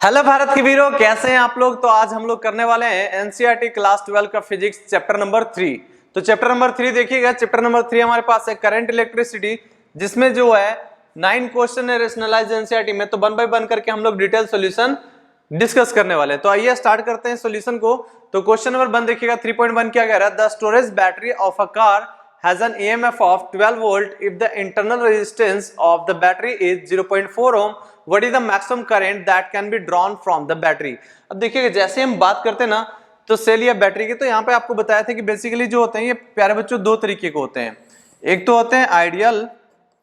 Hello Bharat के वीरों, कैसे हैं आप लोग। तो आज हम लोग करने वाले हैं एनसीईआरटी क्लास 12 का फिजिक्स चैप्टर नंबर 3। तो चैप्टर नंबर 3 देखिएगा। चैप्टर नंबर 3 हमारे पास है करंट इलेक्ट्रिसिटी, जिसमें जो है 9 क्वेश्चन है रेशनलाइज्ड एनसीईआरटी में। तो 1 बाय 1 करके हम लोग डिटेल सॉल्यूशन डिस्कस करने वाले हैं। तो आइए स्टार्ट करते हैं सॉल्यूशन को। तो क्वेश्चन नंबर 1 देखिएगा 3.1 क्या कह रहा है। The storage battery of a car has an EMF of 12 volt if the internal resistance of the battery is 0.4 ohm. What is the maximum current that can be drawn from the battery? अब देखिएगा, जैसे हम बात करते हैं ना तो cell या बैटरी की, तो यहाँ पे आपको बताया था कि बेसिकली जो होते हैं ये प्यारे बच्चों दो तरीके के होते हैं। एक तो होते हैं आइडियल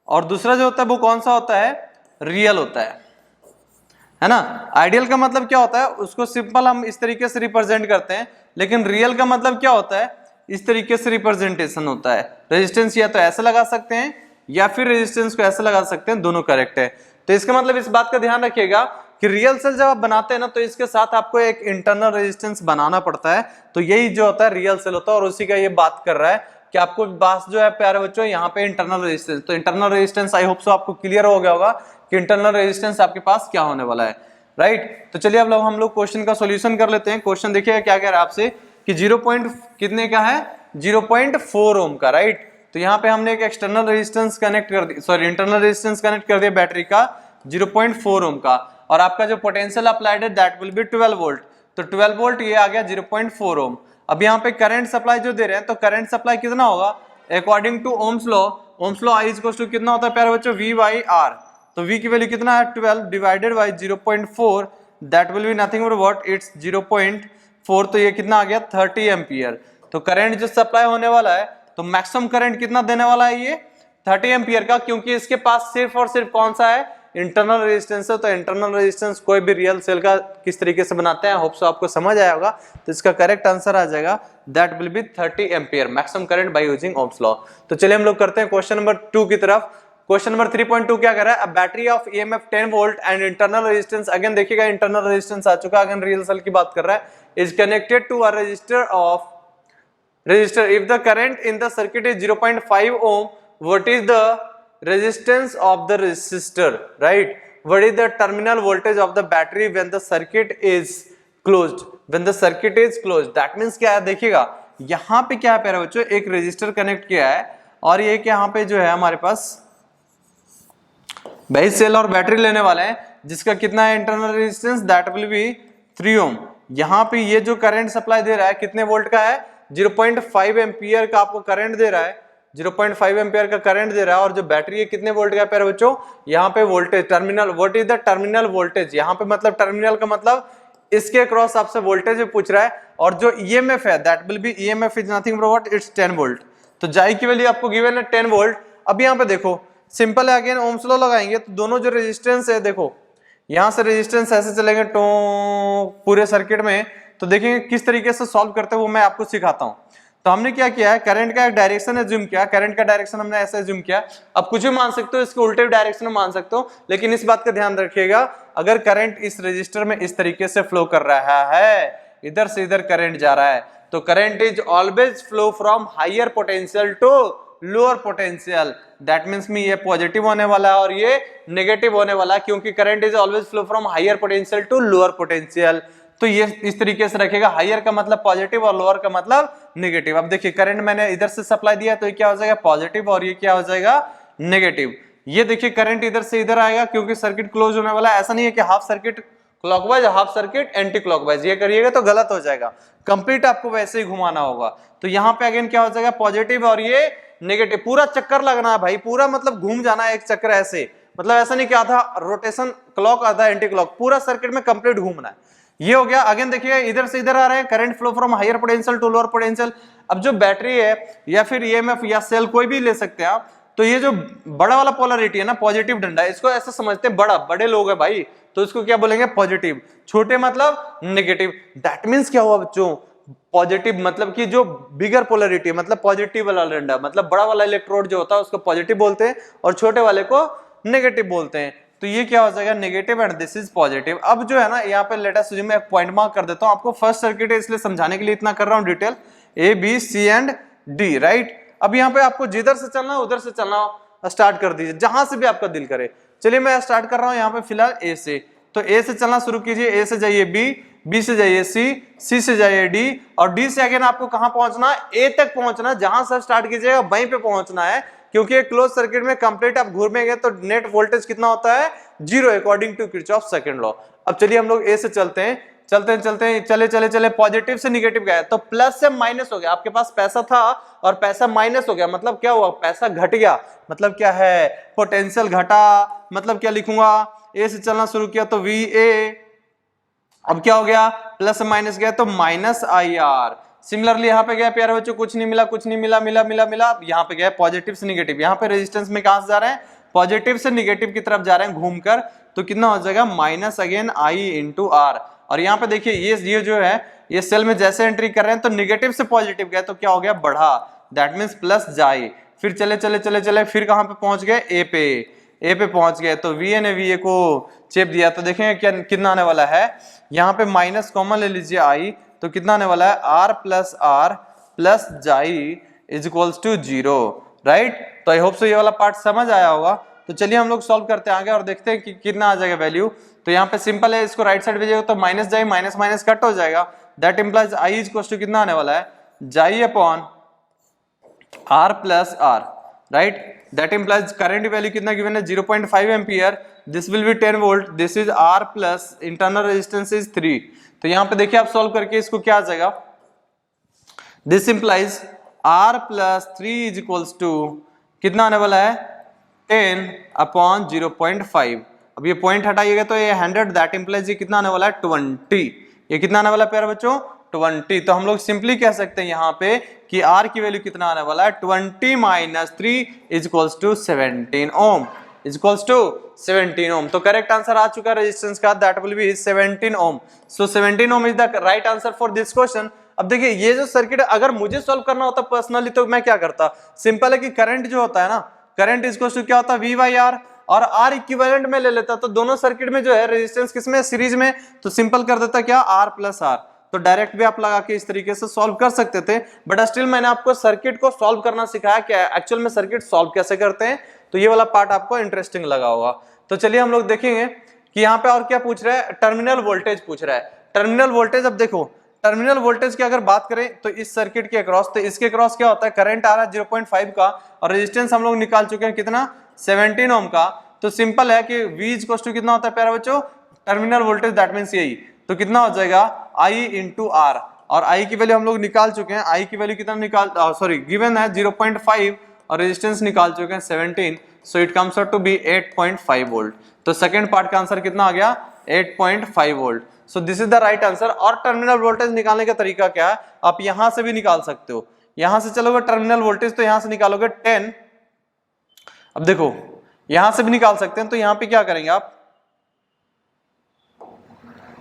और दूसरा जो होता है वो कौन सा होता है, रियल होता है ना। आइडियल का मतलब क्या होता है, उसको सिंपल हम इस तरीके से रिप्रेजेंट करते हैं, लेकिन रियल का मतलब क्या होता है, इस तरीके से रिप्रेजेंटेशन होता है। रेजिस्टेंस या तो ऐसे लगा सकते हैं या फिर रेजिस्टेंस को ऐसे लगा सकते हैं, दोनों करेक्ट है। तो इसका मतलब इस बात का ध्यान रखिएगा कि रियल सेल जब आप बनाते हैं ना तो इसके साथ आपको एक इंटरनल रेजिस्टेंस बनाना पड़ता है। तो यही जो होता है रियल सेल होता है, और उसी का ये बात कर रहा है कि आपको बात जो है प्यारे बच्चों यहाँ पे इंटरनल रेजिस्टेंस। तो internal resistance I hope so आपको क्लियर हो गया होगा कि इंटरनल रेजिस्टेंस आपके पास क्या होने वाला है, राइट। तो चलिए अब लोग हम लोग क्वेश्चन का सोल्यूशन कर लेते हैं। क्वेश्चन देखिएगा क्या कह रहा है आपसे कि 0. कितने का है, 0.4 ओम का, राइट। तो यहाँ पे हमने एक एक्सटर्नल रेजिस्टेंस कनेक्ट कर दी, सॉरी इंटरनल रेजिस्टेंस कनेक्ट कर दिया बैटरी का 0.4 ओम का, और आपका जो पोटेंशियल अप्लाइड है दैट विल बी 12 वोल्ट। तो 12 वोल्ट ये आ गया 0.4 ओम। अब यहाँ पे करंट सप्लाई जो दे रहे हैं, तो करंट सप्लाई कितना होगा according to Ohm's law. Ohm's law I equals to कितना होता है प्यारे बच्चों, V बाई R। तो V की वैल्यू कितना है 12 divided by 0.4, that will be nothing but what, it's 0.4। तो ये कितना आ गया 30 एम्पियर। तो करंट जो सप्लाई होने वाला है, तो मैक्सिमम करंट कितना देने वाला है ये 30 एम्पियर का, क्योंकि इसके पास सिर्फ और सिर्फ कौन सा है, इंटरनल रेजिस्टेंस है। तो इंटरनल रेजिस्टेंस कोई भी रियल सेल का किस तरीके से बनाते हैं, होप सो आपको समझ आया होगा। तो इसका करेक्ट आंसर आ जाएगा that will B 30 ampere maximum current by using Ohm's law. तो चलिए हम लोग करते हैं क्वेश्चन नंबर 2 की तरफ। क्वेश्चन नंबर 3.2 क्या कर रहा है, a battery of EMF 10 volt and internal resistance, again देखिएगा इंटरनल रेजिस्टेंस आ चुका, अगेन रियल सेल की बात कर रहा है, is connected to a resistor if the current in the circuit is 0.5 ohm. What is the resistance of the resistor, right? What is the terminal voltage of the battery when the circuit is closed? When the circuit is closed, that means क्या है, देखिएगा यहाँ पे क्या है प्यारे बच्चों, एक रेजिस्टर कनेक्ट किया है, और ये यहाँ पे जो है हमारे पास भाई सेल और बैटरी लेने वाले हैं, जिसका कितना है internal resistance, that will be 3 ओम। यहाँ पे ये जो करंट सप्लाई दे रहा है कितने वोल्ट का है, 0.5 एम्पियर का आपको करंट दे रहा है, 0.5 एम्पियर का करंट दे रहा है। और जो बैटरी है कितने वोल्ट का है प्यारे बच्चों, यहाँ पे voltage terminal, what is the terminal voltage, यहाँ पे मतलब टर्मिनल का मतलब इसके क्रॉस आपसे वोल्टेज पूछ रहा है। और जो EMF है that will B EMF is nothing but what, it's 10 volt. तो जाई की वैल्यू आपको गिवन है 10 वोल्ट। अब यहाँ पे देखो सिंपल है, अगेन ओम्स लॉ लगाएंगे तो दोनों जो रेजिस्टेंस है, देखो यहां से रेजिस्टेंस ऐसे चलेंगे तो पूरे सर्किट में, तो देखेंगे किस तरीके से सॉल्व करते हैं वो मैं आपको सिखाता हूं। तो हमने क्या किया है, करंट का एक डायरेक्शन एज्यूम किया, करंट का डायरेक्शन हमने ऐसे एज्यूम किया। अब कुछ भी मान सकते हो, इसके उल्टे डायरेक्शन में मान सकते हो, लेकिन इस बात का ध्यान रखिएगा अगर करंट इस रजिस्टर में इस तरीके से फ्लो कर रहा है, इधर से इधर करंट जा रहा है, तो current is always flow from higher potential to lower potential. That means में ये पॉजिटिव होने वाला है और ये नेगेटिव होने वाला है, क्योंकि current is always flow from higher potential to lower potential. तो ये इस तरीके से रखेगा, हायर का मतलब पॉजिटिव और लोअर का मतलब नेगेटिव। अब देखिए करंट मैंने इधर से सप्लाई दिया तो ये क्या हो जाएगा पॉजिटिव, और ये क्या हो जाएगा नेगेटिव। ये देखिए करंट इधर से इधर आएगा क्योंकि सर्किट क्लोज होने वाला है। ऐसा नहीं है कि half circuit clockwise half circuit anti clockwise, ये करिएगा तो गलत हो जाएगा, कंप्लीट आपको वैसे ही घुमाना होगा। तो यहाँ पे अगेन क्या हो जाएगा पॉजिटिव और ये नेगेटिव, पूरा चक्कर लगना है भाई, पूरा मतलब घूम जाना है एक चक्कर ऐसे, मतलब ऐसा नहीं कि आधा रोटेशन क्लॉक आधा एंटी क्लॉक, पूरा सर्किट में कंप्लीट घूमना है। ये हो गया। अगेन देखिए इधर से इधर आ रहे हैं, current flow from higher potential to lower potential. अब जो बैटरी है या फिर EMF या सेल कोई भी ले सकते हैं आप, तो ये जो बड़ा वाला पोलरिटी है ना, पॉजिटिव डंडा, इसको ऐसे समझते हैं बड़े लोग हैं भाई, तो इसको क्या बोलेंगे पॉजिटिव, छोटे मतलब नेगेटिव। दैट मींस क्या हुआ बच्चों, पॉजिटिव मतलब कि जो बिगर पोलरिटी मतलब पॉजिटिव वाला डंडा, मतलब बड़ा वाला इलेक्ट्रोड जो होता है उसको पॉजिटिव बोलते हैं और छोटे वाले को नेगेटिव बोलते हैं। तो ये क्या हो जाएगा negative and this is positive. अब जो है ना यहाँ पे लेट अस अज्यूम, एक पॉइंट मार्क कर देता हूँ, आपको फर्स्ट सर्किट है इसलिए समझाने के लिए इतना कर रहा हूँ detail, ABC and D, right. अब यहाँ पे आपको जिधर से चलना उधर से चलना स्टार्ट कर दीजिए, जहां से भी आपका दिल करे। चलिए मैं स्टार्ट कर रहा हूँ यहाँ पे फिलहाल A से। तो ए से चलना शुरू कीजिए, ए से जाइए बी, बी से जाइए सी, सी से जाइए डी, और डी से अगेन आपको कहां पहुंचना है, ए तक पहुंचना, जहां से स्टार्ट कीजिएगा वहीं पे पहुंचना है, क्योंकि एक क्लोज सर्किट में कंप्लीट आप घूमेंगे तो नेट वोल्टेज कितना होता है, 0 according to Kirchhoff second law. अब चलिए हम लोग ए से चलते हैं, चले पॉजिटिव से निगेटिव गया तो प्लस से माइनस हो गया, आपके पास पैसा था और पैसा माइनस हो गया, मतलब क्या हुआ, पैसा घट गया, मतलब क्या है, पोटेंशियल घटा, मतलब क्या लिखूंगा, ए से चलना शुरू किया तो वी ए, अब क्या हो गया, प्लस माइनस गया तो माइनस आई आर। सिमिलरली यहाँ पे गया प्यारे बच्चों, कुछ नहीं मिला, यहाँ पे गया पॉजिटिव से निगेटिव, यहाँ पे रेजिस्टेंस में कहां से जा रहे हैं, पॉजिटिव से निगेटिव की तरफ जा रहे हैं घूमकर, तो कितना हो जाएगा, minus again I into R. और यहाँ पे देखिए ये जो है, ये सेल में जैसे एंट्री कर रहे हैं तो निगेटिव से पॉजिटिव गया तो क्या हो गया, बढ़ा, दैट मीन्स प्लस जाए, फिर चले फिर कहां पे पहुंच गए, ए पे पहुंच गए, तो वी ए ने वी ए को चेप दिया, तो देखेंगे क्या कितना आने वाला है, यहाँ पे माइनस कॉमन ले लीजिए आई, तो कितना आने वाला है, आर प्लस जाई इज इक्वल्स टू 0, राइट। तो आई होप सो ये वाला पार्ट समझ आया होगा। तो चलिए हम लोग सॉल्व करते हैं आगे और देखते हैं कि कितना आ जाएगा वैल्यू। तो यहाँ पे सिंपल है, इसको राइट साइड भेजिएगा तो माइनस जाई, माइनस कट हो जाएगा, that implies I is equals to कितना आने वाला है, जाई upon R plus R, right. That implies current value कितना गिवन है, 0.5 ampere, this will be 10 volt, this is R plus internal resistance is 3। तो यहाँ पे देखिए आप सॉल्व करके इसको क्या आ जाएगा, this implies R plus 3 is equals to कितना आने वाला है, 10 अपॉन 0.5। अब ये पॉइंट हटाइएगा तो ये 100, दैट इंप्लाइज ये कितना आने वाला है, 20। ये कितना आने वाला है प्यारे बच्चों, 20। तो हम लोग सिंपली कह सकते हैं यहाँ पे कि R की वैल्यू कितना आने वाला है, 20 minus 3 is equals to 17 ohm, is equals to 17 ohm. तो करेक्ट आंसर आ चुका है रेजिस्टेंस का, that will be 17 ohm. So 17 ohm is the right answer for this question. अब देखिए ये जो सर्किट अगर मुझे सॉल्व करना होता पर्सनली तो मैं क्या करता, सिंपल है कि करंट जो होता है ना, करंट इज इक्वल्स टू क्या होता है, V बाई आर, और R इक्विवेलेंट में ले लेता, तो दोनों सर्किट में जो है रेजिस्टेंस किसमें, सीरीज में, तो सिंपल कर देता क्या, R प्लस R। तो डायरेक्ट भी आप लगा के इस तरीके से सॉल्व कर सकते थे, बट स्टिल मैंने आपको सर्किट को सॉल्व करना सिखाया कि एक्चुअल में सर्किट सॉल्व कैसे करते हैं, तो ये वाला पार्ट आपको इंटरेस्टिंग लगा होगा। तो चलिए हम लोग देखेंगे कि यहाँ पे और क्या पूछ रहा है, टर्मिनल वोल्टेज पूछ रहा है। टर्मिनल वोल्टेज, अब देखो टर्मिनल वोल्टेज की अगर बात करें तो इस सर्किट के अक्रॉस, तो इसके अक्रॉस क्या होता है, करंट आ रहा है 0.5 का, और रेजिस्टेंस हम लोग निकाल चुके हैं कितना, 17 ओम का। तो सिंपल है कि V इक्वल्स टू कितना होता है प्यारे बच्चों, टर्मिनल वोल्टेज, दैट मींस यही, तो कितना हो जाएगा I इंटू आर, और I की वैल्यू हम लोग निकाल चुके हैं, I की वैल्यू कितना गिवन है 0.5 और रेजिस्टेंस निकाल चुके हैं 17, so it comes out to be 8.5 volt. तो सेकंड पार्ट का आंसर कितना आ गया, 8.5 volt. So this is the right answer. और टर्मिनल वोल्टेज निकालने का तरीका क्या है, आप यहां से भी निकाल सकते हो, यहां से चलोगे टर्मिनल वोल्टेज तो यहां से निकालोगे 10, अब देखो यहां से भी निकाल सकते हैं, तो यहां पे क्या करेंगे आप,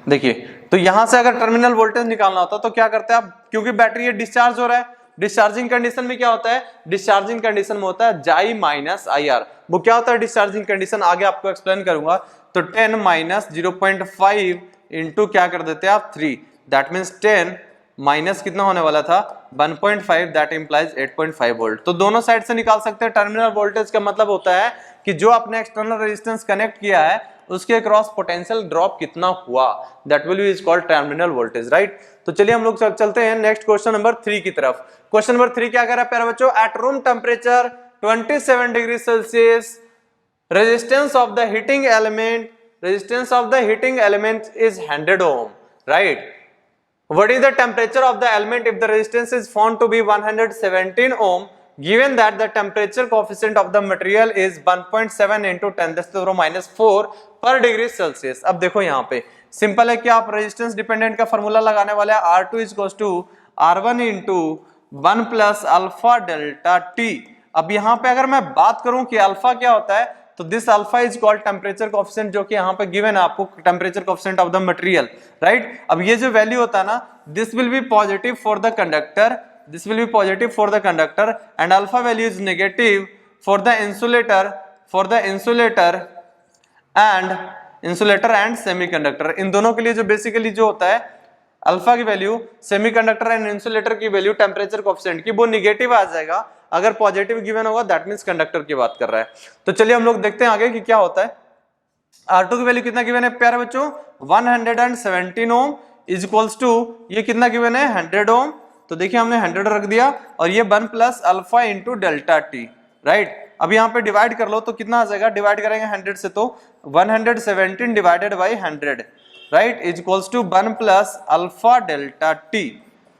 देखिए तो यहां से अगर टर्मिनल वोल्टेज निकालना होता तो क्या करते हैं आप, क्योंकि बैटरी डिस्चार्ज हो रहा है, डिस्चार्जिंग कंडीशन में क्या होता है, डिस्चार्जिंग कंडीशन में होता है जाई माइनस आई आर। वो क्या होता है डिस्चार्जिंग कंडीशन, आगे आपको एक्सप्लेन करूंगा। तो 10 माइनस 0.5 इंटू क्या कर देते हैं आप 3, दैट मीन्स 10 माइनस कितना होने वाला था 1.5, दैट इंप्लाइज 8.5 वोल्ट। तो दोनों साइड से निकाल सकते हैं। टर्मिनल वोल्टेज का मतलब होता है कि जो आपने एक्सटर्नल रेजिस्टेंस कनेक्ट किया है उसके क्रॉस पोटेंशियल ड्रॉप कितना हुआ, that will B is called terminal voltage, right. तो चलिए हम लोग चलते हैं नेक्स्ट क्वेश्चन नंबर 3 की तरफ। क्वेश्चन नंबर 3 क्या कह रहा है प्यारे बच्चों, at room temperature 27 degree Celsius resistance of the heating element is 100 ohm, right? What is the temperature of the element if the resistance is found to be 117 ohm, given that the temperature coefficient of the material is 1.7 into 10⁻⁻⁴ per degree Celsius। अब देखो यहाँ पे simple है कि आप resistance dependent का formula लगाने वाले हैं, R2 is to R1 into 1 plus alpha delta T. अब यहाँ पे अगर मैं बात करूं कि अल्फा क्या होता है, तो this alpha is called temperature coefficient, जो कि यहाँ पे गिवन है आपको, temperature coefficient of the material, right. अब ये जो वैल्यू होता है ना, this will be positive for the conductor, this will be positive for the conductor, and alpha value is negative for the insulator and semiconductor. इन दोनों के लिए जो बेसिकली जो होता है अल्फा की वैल्यू, सेमीकंडक्टर एंड इंसुलेटर की वैल्यू टेम्परेचर कोएफिशिएंट की, वो निगेटिव आ जाएगा। अगर पॉजिटिव गिवन होगा दैट मींस कंडक्टर की बात कर रहा है। तो चलिए हम लोग देखते हैं आगे कि क्या होता है। R2 की वैल्यू कितना गिवन है प्यारे बच्चों 117 ओम इज इक्वल्स टू ये कितना गिवन है 100 ओम, तो देखिए हमने 100 रख दिया और ये 1 plus alpha into delta T, right. अब यहाँ पे डिवाइड कर लो तो कितना आ जाएगा, डिवाइड करेंगे 100 से तो 117 divided by 100, right, is equals to 1 plus alpha delta T,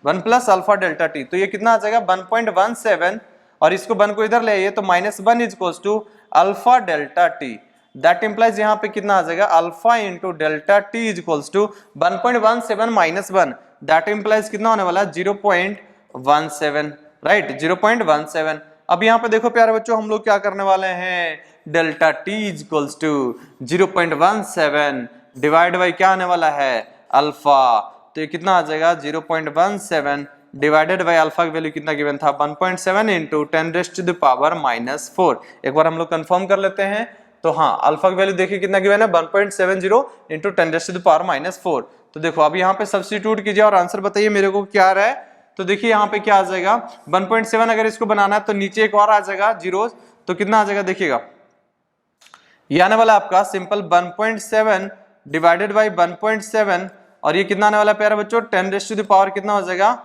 1 plus alpha delta T, तो ये कितना आ जाएगा 1.17 और इसको 1 को इधर ले आइए तो -1 is equals to alpha delta T, that implies यहाँ पे कितना आ जाएगा alpha into delta T is equals to 1.17 minus 1, that implies कितना होने वाला है 0.17, राइट, 0.17। अब यहाँ पे देखो प्यारे बच्चों हम लोग क्या करने वाले हैं, delta T is equals to 0.17 divide by क्या आने वाला है अल्फा, तो ये कितना आ जाएगा 0.17 डिवाइडेड बाई अल्फा की वैल्यू कितना गिवन था 1.7 into 10 raised to the power -4। एक बार हम लोग कंफर्म कर लेते हैं, तो हाँ अल्फा की वैल्यू देखिए कितना गिवन है 1.70 into 10 raised to the power -4। तो देखो अब यहाँ पे सब्स्टिट्यूट कीजिए और आंसर बताइए मेरे को क्या आ रहा है, तो देखिए यहाँ पे क्या आ जाएगा 1.7, अगर इसको बनाना है तो नीचे एक और आ जाएगा जीरो, तो कितना आ जाएगा देखिएगा ये आने वाला आपका सिंपल 1.7 डिवाइडेड बाई 1.7 और ये कितना आने वाला है प्यारे बच्चों 10 रेज़्ड टू द पावर कितना हो जाएगा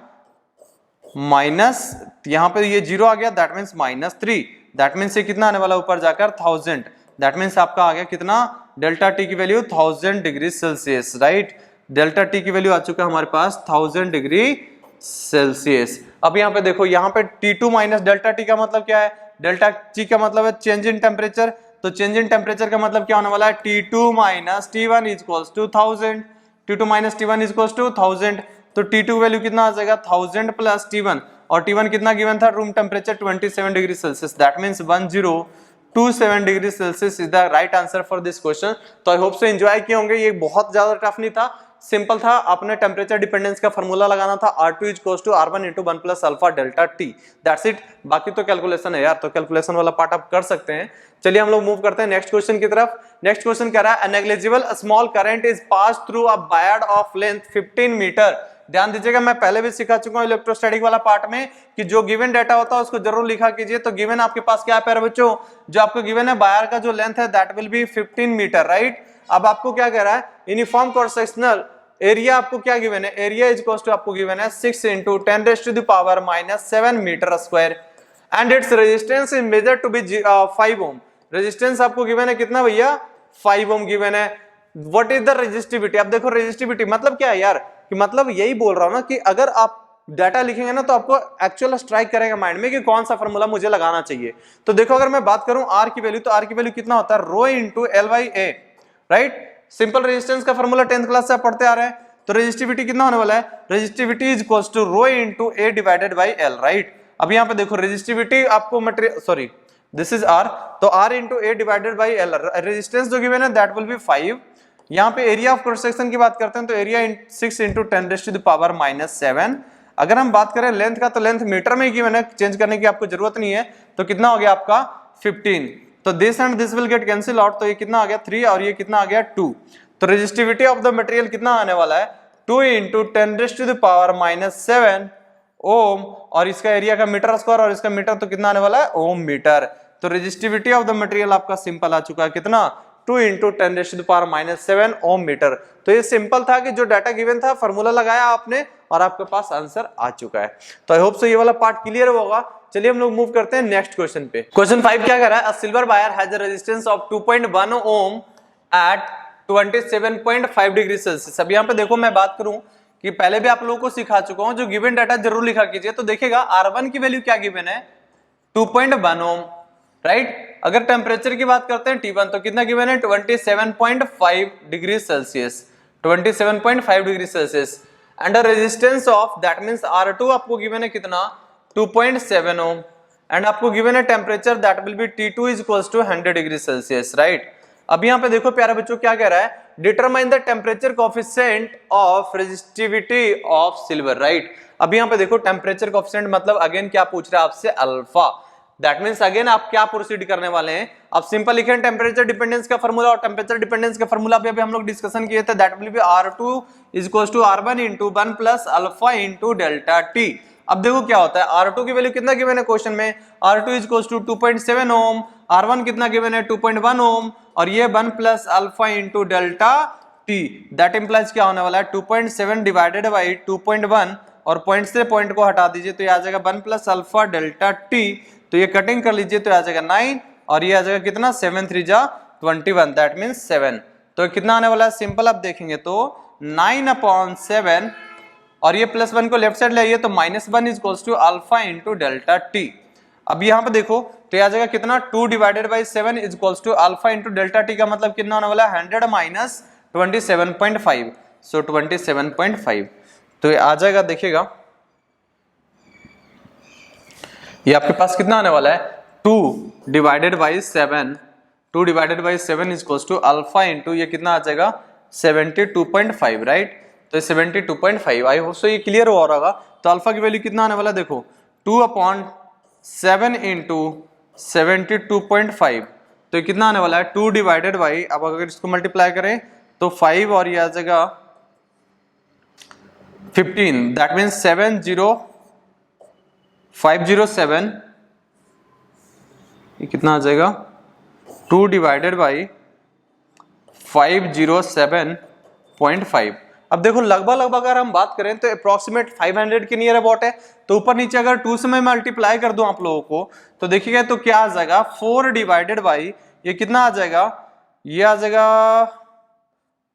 माइनस, यहाँ पे ये जीरो आ गया दैट मीन्स -3, दैट मीन्स ये कितना आने वाला ऊपर जाकर 1000, दैट मीन्स आपका आ गया कितना डेल्टा टी की value 1000 degree Celsius, right, delta T की वैल्यू आ चुका है हमारे पास 1000 डिग्री सेल्सियस। अब यहाँ पे देखो यहाँ पे T2 माइनस डेल्टा टी का मतलब क्या है, डेल्टा टी का मतलब है चेंज इन टेम्परेचर, तो चेंज इन टेम्परेचर का मतलब क्या होने वाला है T2 minus T1 is equals to 1000, T2 minus T1 is equals to 1000, तो T2 वैल्यू कितना आ जाएगा 1000 प्लस T1 और T1 कितना गिवन था room temperature 27 degree Celsius, that means 1027 degree Celsius is the right answer for this question. तो I hope so enjoy किए होंगे, ये बहुत ज्यादा टफ नहीं था, सिंपल था, आपने टेम्परेचर डिपेंडेंस का फॉर्मूला लगाना था R2 is equals to R1 into 1 plus alpha delta T, that's it. बाकी तो कैलकुलेशन है यार, तो कैलकुलेशन वाला पार्ट आप कर सकते हैं। चलिए हम लोग मूव करते हैं नेक्स्ट क्वेश्चन की तरफ। नेक्स्ट क्वेश्चन कह रहा है a negligible small current is passed through a wire of length 15 metre. ध्यान दीजिएगा मैं पहले भी सिखा चुका हूं इलेक्ट्रोस्टैटिक वाला पार्ट में कि जो गिवन डाटा होता है उसको जरूर लिखा कीजिए। तो गिवन आपके पास क्या है प्यारे बच्चों, जो आपको गिवन है वायर का जो लेंथ है that will be 15 metre, right. अब आपको क्या कह रहा है यूनिफॉर्म क्रॉस सेक्शनल एरिया आपको क्या गिवन है, एरिया इज इक्वल टू आपको गिवन है 6 into 10 raised to the power -7 metre square and it's resistance is measured to be 5 ohm. Resistance आपको गिवन है कितना भैया 5 ओम गिवन है। व्हाट इज द रेजिस्टिविटी, अब देखो रेजिस्टिविटी मतलब क्या है यार, कि मतलब यही बोल रहा हूं ना कि अगर आप डाटा लिखेंगे ना तो आपको एक्चुअल स्ट्राइक करेगा माइंड में कि कौन सा फॉर्मूला मुझे लगाना चाहिए। तो देखो अगर मैं बात करूं आर की वैल्यू, तो आर की वैल्यू कितना होता है rho into L by A, right. Simple resistance का फॉर्मूला 10th क्लास से आप पढ़ते आ रहे हैं। तो रेजिस्टिविटी कितना होने वाला है, resistivity is equals to rho into A divided by L, right. अब यहाँ पे देखो रेजिस्टिविटी आपको material sorry this is R, तो R into A divided by L, resistance जो गिवन है दैट विल बी 5। यहाँ पे एरिया ऑफ क्रॉस सेक्शन की बात करते हैं तो area 6 into 10 raised to the power -7। अगर हम बात करें लेंथ का तो लेंथ मीटर में गिवन है, चेंज करने की आपको जरूरत नहीं है। तो कितना हो गया आपका 15, तो this and this will get cancel out, तो ये कितना आ गया 3 और ये कितना आ गया 2। तो रेजिस्टिविटी ऑफ द मटेरियल कितना आने वाला है 2 into 10 raised to the power -7 ohm, और इसका एरिया का मीटर स्क्वायर और इसका मीटर तो कितना आने वाला है ओम मीटर। तो रेजिस्टिविटी ऑफ द मटेरियल आपका सिंपल आ चुका है कितना 2 into 10 raised to the power -7 ohm metre. तो ये सिंपल था कि जो डाटा गिवन था फॉर्मूला लगाया आपने और आपके पास आंसर आ चुका है। तो आई होप सो ये वाला पार्ट क्लियर होगा। चलिए हम लोग मूव करते हैं नेक्स्ट क्वेश्चन पे। क्वेश्चन 5 क्या कर रहा है, a silver wire has a resistance of 2.1 ohm at 27.5 degree Celsius. अब यहाँ पे देखो मैं बात करूं कि पहले भी आप लोगों को सिखा चुका हूं, जो गिवन डाटा जरूर लिखा कीजिए। तो देखिएगा R1 की वैल्यू क्या गिवन है 2.1 ओम, राइट। अगर टेम्परेचर की बात करते हैं T1 तो कितना गिवन है 27.5 degree Celsius, 27.5 degree Celsius and resistance of that means R2 आपको गिवन है कितना 2.7 ओम एंड आपको गिवन है temperature that will be T2 is equals to 100 degree Celsius, right. अब यहाँ पे देखो प्यारे बच्चों क्या कह रहा है, determine the temperature coefficient of resistivity of silver, right. अब यहाँ पे देखो टेम्परेचर कोफिशिएंट मतलब अगेन क्या पूछ रहा है आपसे अल्फा, दैट मींस अगेन आप क्या प्रोसीड करने वाले हैं, आप सिंपल लिखे टेम्परेचर डिपेंडेंस का फॉर्मूला, और टेम्परेचर डिपेंडेंस का फॉर्मूला भी अभी हम लोग डिस्कशन किए थे, that will be R2 is equals to R1 into 1 plus alpha into delta T. अब देखो क्या होता है R2 की वैल्यू कितना गिवन है क्वेश्चन में, R2 is equals to 2.7 Om, R1 कितना गिवन है 2.1 ओम और ये 1 plus alpha into delta T, that implies क्या होने वाला है 2.7 डिवाइडेड बाई 2.1 और पॉइंट से पॉइंट को हटा दीजिए तो ये आ जाएगा 1 प्लस अल्फा डेल्टा टी, तो ये कटिंग कर लीजिए तो आ जाएगा 9 और ये आ जाएगा कितना 7 3 जा 21, दैट मीन्स 7। तो कितना आने वाला है सिंपल आप देखेंगे तो 9/7 और ये +1 को लेफ्ट साइड ले आइए तो -1 is equals to alpha into delta T. अब यहाँ पे देखो तो ये आ जाएगा कितना 2 divided by 7 is equals to alpha into delta T का मतलब कितना होने वाला है 100 माइनस 27.5, सो 27.5। तो ये आ जाएगा देखिएगा ये आपके पास कितना आने वाला है 2 divided by 7, 2 divided by 7 is equals to alpha into ये कितना आ जाएगा 72.5, राइट। तो 72.5, आई होप सो ये क्लियर हो रहा होगा। तो अल्फा की वैल्यू कितना आने वाला देखो 2/7 इंटू 72.5, तो ये कितना आने वाला है 2 डिवाइडेड बाई, अब अगर इसको मल्टीप्लाई करें तो 5 और ये आ जाएगा 15, दैट मीन्स 70507, ये कितना आ जाएगा 2 डिवाइडेड बाई 507.5। अब देखो लगभग अगर हम बात करें तो अप्रोक्सीमेट 500 के नियर अबाउट है, तो ऊपर नीचे अगर 2 से मैं मल्टीप्लाई कर दूं आप लोगों को तो देखिएगा तो क्या आ जाएगा 4 डिवाइडेड बाई ये कितना आ जाएगा, ये आ जाएगा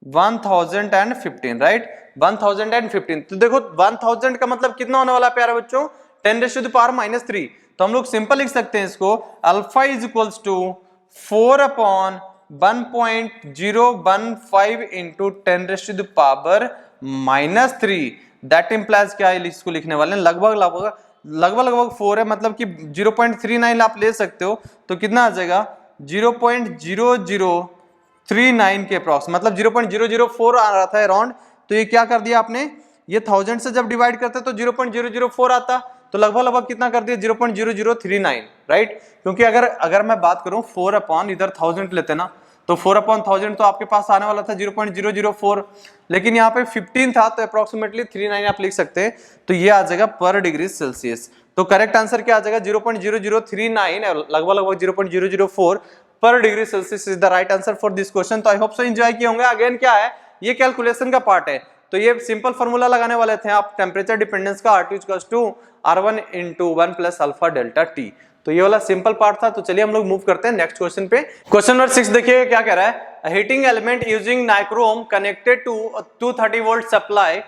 1015, राइट 1015। तो देखो 1000 का मतलब कितना होने वाला है प्यारे बच्चों 10⁻³ तो हम लोग सिंपल लिख सकते हैं इसको alpha is equals to 4/1.015 into 10⁻³ that implies क्या है इसको लिखने वाले हैं लगभग 4 है, मतलब कि 0.39 आप ले सकते हो तो कितना आ जाएगा 0.0039 के अप्रॉक्स, मतलब 0.004 आ रहा था अराउंड, तो ये क्या कर दिया आपने ये 1000 से जब डिवाइड करते तो 0.004 आता, तो लगभग कितना कर दिया 0.0039, राइट। क्योंकि अगर मैं बात करूं 4 इधर 1000 लेते ना तो 4/1000 तो आपके पास आने वाला था 0.004, लेकिन यहाँ पे 15 था तो अप्रोक्सीमेटली 39 आप लिख सकते हैं, तो ये आ जाएगा पर डिग्री सेल्सियस। तो करेक्ट आंसर क्या आ जाएगा 0.0039 लगभग 0.004 पर degree Celsius is the right answer for this question. तो आई होप सो एंजॉय किए होंगे। अगेन क्या है ये कैलकुलेशन का पार्ट है, तो ये सिंपल फॉर्मूला लगाने वाले थे आप टेम्परेचर डिपेंडेंस का R2 R1 into 1 plus alpha delta T, तो ये वाला सिंपल पार्ट था। तो चलिए हम लोग मूव करते हैं नेक्स्ट क्वेश्चन पे। क्वेश्चन नंबर 6 देखिए क्या कह रहा है, heating element using nichrome connected to 230 volt supply,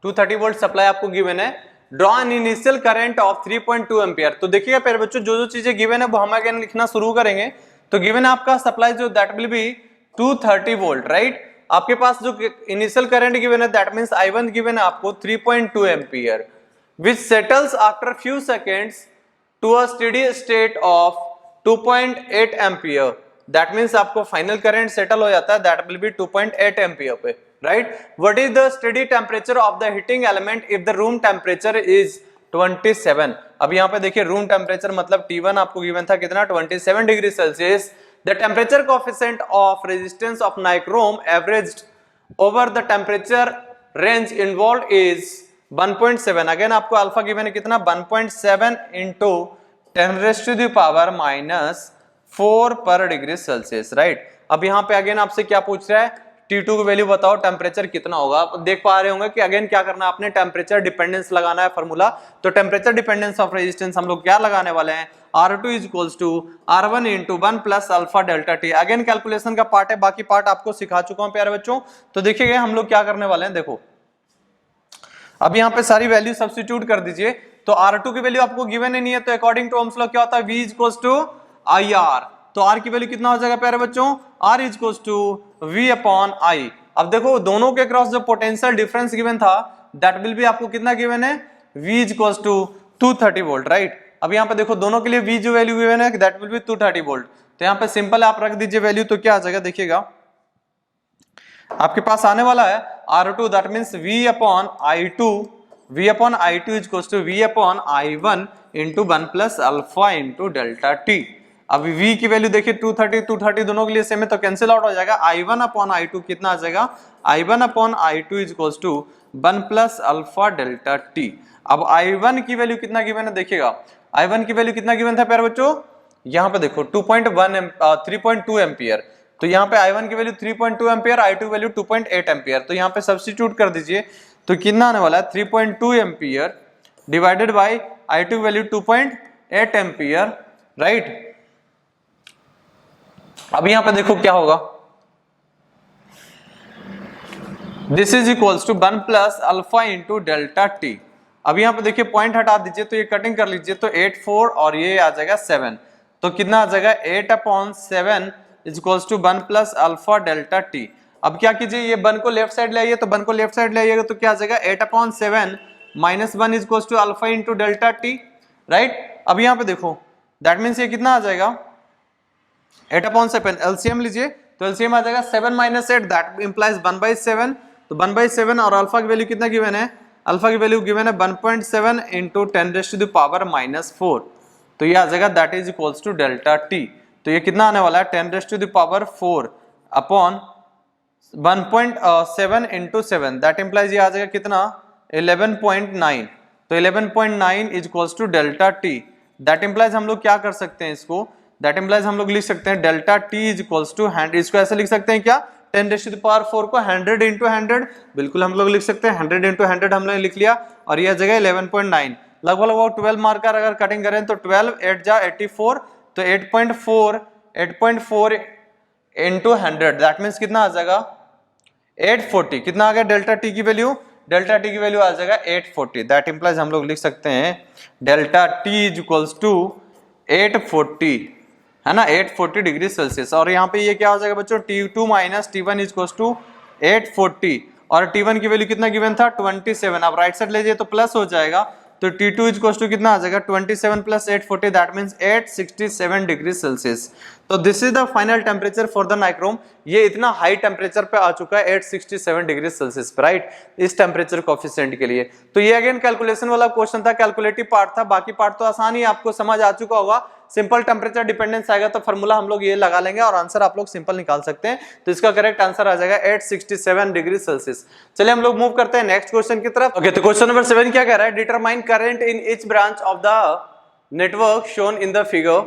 230 volt supply आपको गिवन है, draw an initial current of 3.2 ampere. तो देखिएगा प्यारे बच्चों जो चीजें गिवन है वो हम अगेन लिखना शुरू करेंगे। तो गिवन है आपका सप्लाई जो that will be 230 volt, right. आपके पास जो इनिशियल करंट गिवन है दैट मींस I1 गिवन है आपको 3.2 ampere which settles after few seconds to a steady state of 2.8 ampere, that means आपको फाइनल करंट सेटल हो जाता है दैट विल बी 2.8 एम्पियर पे, right. What is the steady temperature of the heating element if the room temperature is 27। अब यहाँ पे देखिए room temperature मतलब T1 आपको गिवन था कितना 27 degree Celsius. The temperature coefficient of resistance of nichrome averaged over the temperature range involved is 1.7। Again आपको alpha given है कितना 1.7 इंटू 10⁻⁻⁴ पर डिग्री सेल्सियस, राइट। अब यहाँ पे अगेन आपसे क्या पूछ रहा है T2 की वैल्यू बताओ टेम्परेचर कितना होगा। आप देख पा रहे होंगे कि अगेन क्या करना है आपने टेम्परेचर डिपेंडेंस लगाना है फॉर्मूला। तो टेम्परेचर डिपेंडेंस ऑफ रेजिस्टेंस हम लोग क्या लगाने वाले हैं R2 is equals to R1 into 1 plus alpha delta T. Again calculation का पार्ट है, बाकी पार्ट आपको सिखा चुका हूं प्यारे बच्चों। तो देखिएगा हम लोग क्या करने वाले हैं, देखो अब यहाँ पे सारी वैल्यू सब्स्टिट्यूट कर दीजिए। तो R2 की वैल्यू आपको गिवन ही नहीं है, तो अकॉर्डिंग टू ओम्स लॉ क्या होता है V is equals to IR। तो R की वैल्यू कितना हो जाएगा प्यारे बच्चों R is equals to V/I। अब देखो दोनों के क्रॉस जो पोटेंशियल डिफरेंस गिवन था दैट विल बी आपको कितना गिवन है V is equals to 230 volt, right. अब यहाँ पे देखो दोनों के लिए V जो वैल्यू गिवन है दैट विल बी 230 वोल्ट। तो यहाँ पे सिंपल आप रख दीजिए वैल्यू, तो क्या आ जाएगा देखिएगा आपके पास आने वाला है R2 that means V/I2 is equals to V/I1 into 1 plus alpha into delta T. अब V की वैल्यू देखिए 230 दोनों के लिए सेम है तो कैंसिल आउट हो जाएगा। I1/I2 कितना आ जाएगा I1/I2 is equals to 1 plus alpha delta T. अब I1 की वैल्यू कितना गिवन है देखिएगा, I1 की वैल्यू कितना गिवन था प्यारे बच्चों यहाँ पे देखो 3.2 एम्पियर, तो यहाँ पे I1 की वैल्यू 3.2 एम्पियर, I2 की वैल्यू 2.8 एम्पियर, तो यहाँ पे सब्स्टिट्यूट कर दीजिए तो कितना आने वाला है 3.2 एम्पियर डिवाइडेड बाय I2 की वैल्यू 2.8 एम्पियर, राइट। अब यहाँ पे देखो क्या होगा, this is equals to 1 plus alpha into delta T. अब यहाँ पे देखिए पॉइंट हटा दीजिए तो ये कटिंग कर लीजिए तो 8 4 और ये आ जाएगा 7, तो कितना आ जाएगा 8/7 is equals to 1 plus alpha delta T. अब क्या कीजिए, ये 1 को लेफ्ट साइड ले आइए, तो 1 को लेफ्ट साइड ले आइएगा तो क्या आ जाएगा 8/7 minus 1 is equals to alpha into delta T, right. अब यहाँ पे देखो दैट मीन्स ये कितना आ जाएगा 8/7, एलसीएम लीजिए तो एलसीएम आ जाएगा 7 माइनस 8 दैट इंप्लाइज 1/7, तो 1/7 और अल्फा की वैल्यू कितना गिवन है, अल्फा की वैल्यू गिवन है 1.7 इंटू 10⁻⁴, तो ये आ जाएगा that is equals to delta T. तो ये कितना आने वाला है 10⁻⁴ अपॉन 1.7 इंटू 7 दैट इंप्लाइज ये आ जाएगा कितना 11.9, तो 11.9 is equals to delta T. That implies हम लोग क्या कर सकते हैं इसको, दैट इंप्लाइज हम लोग लिख सकते हैं delta T is equals to 100, इसको ऐसे लिख सकते हैं क्या 10⁻⁴ को 100 इंटू 100, बिल्कुल हम लोग लिख सकते हैं 100 इंटू 100 हमने लिख लिया, और यह जगह 11.9 लगभग 12 मार्कर अगर कटिंग करें तो 12 8 जा 84, तो 8.4 इंटू 100 दैट मीन्स कितना आ जाएगा 840, कितना आ गया डेल्टा टी की वैल्यू, डेल्टा टी की वैल्यू आ जाएगा 840, दैट इंप्लाइज हम लोग लिख सकते हैं delta T is equals to 840, है ना 840 डिग्री सेल्सियस। और यहाँ पे ये क्या हो जाएगा बच्चों T2 minus T1 is equals to 840, और T1 की वैल्यू कितना गिवन था 27, अब राइट साइड ले जाइए तो प्लस हो जाएगा, तो T2 इज इक्वल्स टू कितना आ जाएगा 27 plus 840 that means 867 degree Celsius. तो this is the final temperature for the nichrome, ये इतना हाई टेम्परेचर पे आ चुका है 867 डिग्री सेल्सियस पे, राइट, इस टेम्परेचर कोएफिशिएंट के लिए। तो ये अगेन कैलकुलेशन वाला क्वेश्चन था, कैलकुलेटिव पार्ट था, बाकी पार्ट तो आसान ही आपको समझ आ चुका होगा। सिंपल टेम्परेचर डिपेंडेंस आएगा तो फॉर्मूला हम लोग ये लगा लेंगे और आंसर आप लोग सिंपल निकाल सकते हैं, तो इसका करेक्ट आंसर आ जाएगा 867 डिग्री सेल्सियस। चलिए हम लोग मूव करते हैं नेक्स्ट क्वेश्चन की तरफ। ओके, तो क्वेश्चन नंबर 7 क्या कह रहा है, determine current in each branch of the network shown in the figure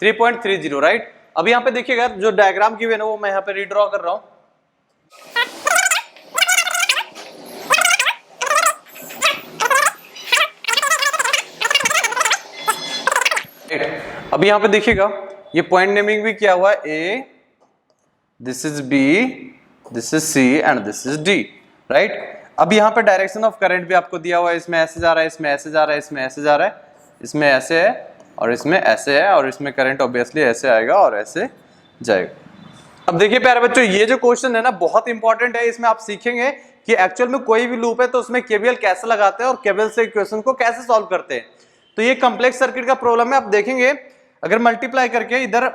3.30, right. अब यहाँ पे देखिएगा जो डायग्राम गिवन है वो मैं यहाँ पे रीड्रॉ कर रहा हूँ। अब यहाँ पे देखिएगा ये पॉइंट नेमिंग भी किया हुआ है, A, this is B, this is C and this is D, right. अब यहाँ पे डायरेक्शन ऑफ करंट भी आपको दिया हुआ है, इसमें ऐसे जा रहा है, इसमें ऐसे जा रहा है, इसमें ऐसे जा रहा है, इसमें ऐसे है और इसमें ऐसे है, और इसमें करंट ऑब्वियसली ऐसे आएगा और ऐसे जाएगा। अब देखिए प्यारे बच्चों ये जो क्वेश्चन है ना बहुत इंपॉर्टेंट है, इसमें आप सीखेंगे कि एक्चुअल में कोई भी लूप है तो उसमें केवीएल कैसे लगाते हैं और केवीएल से इक्वेशन को कैसे सॉल्व करते हैं। तो ये कॉम्प्लेक्स सर्किट का प्रॉब्लम है, आप देखेंगे अगर मल्टीप्लाई करके इधर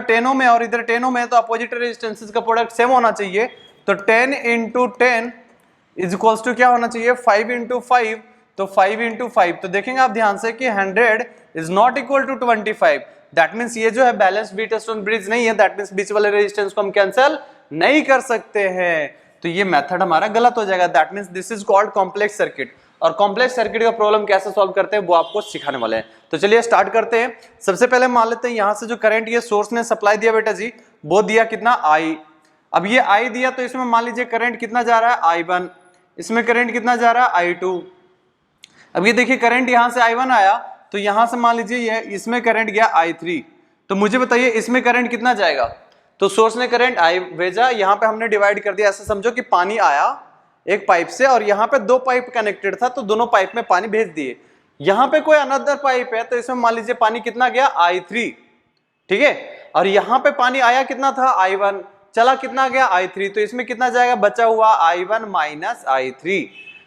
10 ओम है और इधर 10 ओम है तो अपोजिट रेजिस्टेंसेस का प्रोडक्ट सेम होना चाहिए, तो 10 इंटू 10 इज इक्वल्स टू क्या होना चाहिए 5 इंटू 5, तो 5 इंटू 5, तो देखेंगे आप ध्यान से कि 100 is not equal to 25, that means ये जो है बैलेंस व्हीटस्टोन ब्रिज नहीं है, दैट मीन्स बीच वाले रेजिस्टेंस को हम कैंसिल नहीं कर सकते हैं, तो ये मेथड हमारा गलत हो जाएगा, that means this is called complex circuit. और कॉम्प्लेक्स सर्किट का प्रॉब्लम कैसे सॉल्व करते हैं वो आपको सिखाने वाले हैं। तो चलिए स्टार्ट करते हैं। सबसे पहले मान लेते हैं यहां से जो करंट ये सोर्स ने सप्लाई दिया बेटा जी, वो दिया कितना I। अब ये I दिया तो इसमें मान लीजिए करंट कितना जा रहा है I1, इसमें करंट कितना जा रहा है I2। अब ये देखिए करंट यहां से I1 आया तो यहां से मान लीजिए ये इसमें करंट गया I3, तो मुझे बताइए इसमें करंट कितना जाएगा। तो सोर्स ने करंट I भेजा, यहां पे हमने डिवाइड कर दिया, ऐसे समझो कि पानी आया एक पाइप से और यहाँ पे 2 पाइप कनेक्टेड था तो दोनों पाइप में पानी भेज दिए, यहाँ पे कोई अनदर पाइप है तो इसमें मान लीजिए पानी कितना गया I3, ठीक है, और यहाँ पे पानी आया कितना था I1, चला कितना गया I3, तो इसमें कितना जाएगा बचा हुआ I1 माइनस I3।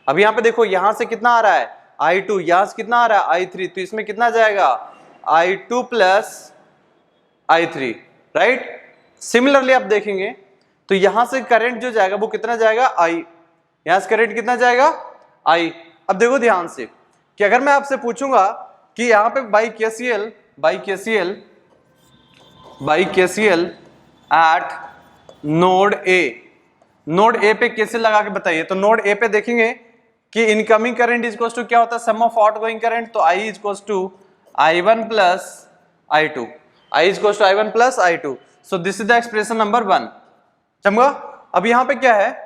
अब यहाँ पे देखो यहाँ से कितना आ रहा है I2, यहाँ से कितना आ रहा है I3, तो इसमें कितना जाएगा I2 plus I3, right. Similarly आप देखेंगे तो यहाँ से करंट जो जाएगा वो कितना जाएगा I, यहां से करंट कितना जाएगा I। अब देखो ध्यान से कि अगर मैं आपसे पूछूंगा कि यहाँ पे by KCL eight node A पे केसीएल लगा के बताइए, तो नोड ए पे देखेंगे कि incoming current is equals to क्या होता है सम ऑफ आउटगोइंग करंट, तो I is equals to I1 plus I2। I is equals to I1 plus I2. So this is the expression number 1. समझा? अब यहाँ पे क्या है,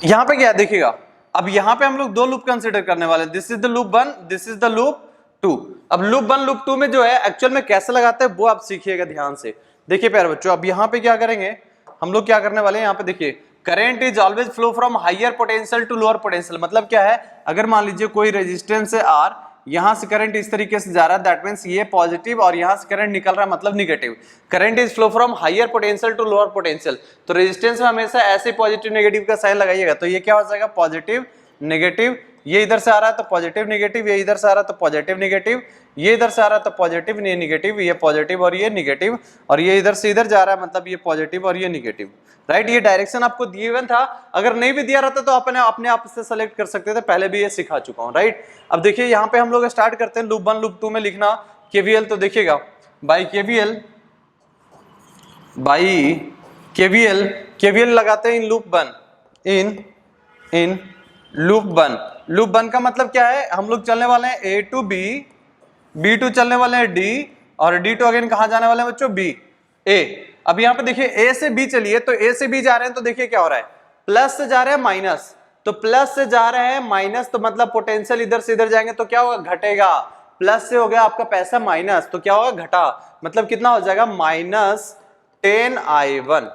यहाँ पे क्या है देखिएगा, अब यहाँ पे हम लोग दो लूप कंसीडर करने वाले हैं. This is the loop 1, this is the loop 2. अब लूप 1 लूप 2 में जो है एक्चुअल में कैसे लगाते हैं वो आप सीखिएगा ध्यान से. देखिए प्यारे बच्चों, अब यहाँ पे क्या करेंगे हम लोग, क्या करने वाले हैं यहाँ पे देखिए, current is always flow from higher potential to lower potential. मतलब क्या है, अगर मान लीजिए कोई रेजिस्टेंस है R, यहां से करंट इस तरीके से जा रहा है, दैट मींस ये पॉजिटिव और यहां से करंट निकल रहा है मतलब negative. Current is flow from higher potential to lower potential. तो रेजिस्टेंस में हमेशा ऐसे पॉजिटिव नेगेटिव का साइन लगाइएगा. तो ये क्या हो जाएगा, पॉजिटिव नेगेटिव. ये इधर से आ रहा है तो पॉजिटिव नेगेटिव, ये इधर से आ रहा है तो पॉजिटिव नेगेटिव, ये इधर से आ रहा है तो पॉजिटिव ये नेगेटिव, ये पॉजिटिव और ये नेगेटिव, और ये इधर से इधर जा रहा है मतलब ये पॉजिटिव और ये नेगेटिव. राइट, ये डायरेक्शन आपको दिए हुए था. अगर नहीं भी दिया रहता तो अपने आप से सेलेक्ट कर सकते थे, पहले भी ये सिखा चुका हूं. राइट, अब देखिए यहाँ पे हम लोग स्टार्ट करते हैं लूप 1 लूप 2 में लिखना केवीएल. तो देखिएगा बाई केवीएल लगाते हैं in loop 1, in loop 1. Loop 1 का मतलब क्या है, हम लोग चलने वाले हैं A to B, B to चलने वाले हैं D, और D टू अगेन कहां जाने वाले हैं बच्चों, B A. अब यहाँ पे देखिए A से B चलिए, तो A से B जा रहे हैं तो देखिए क्या हो रहा है, प्लस से जा रहे हैं माइनस. तो प्लस से जा रहे हैं माइनस, तो मतलब पोटेंशियल इधर से इधर जाएंगे तो क्या होगा, घटेगा. प्लस से हो गया आपका पैसा माइनस, तो क्या होगा, घटा. मतलब कितना हो जाएगा, -10I1,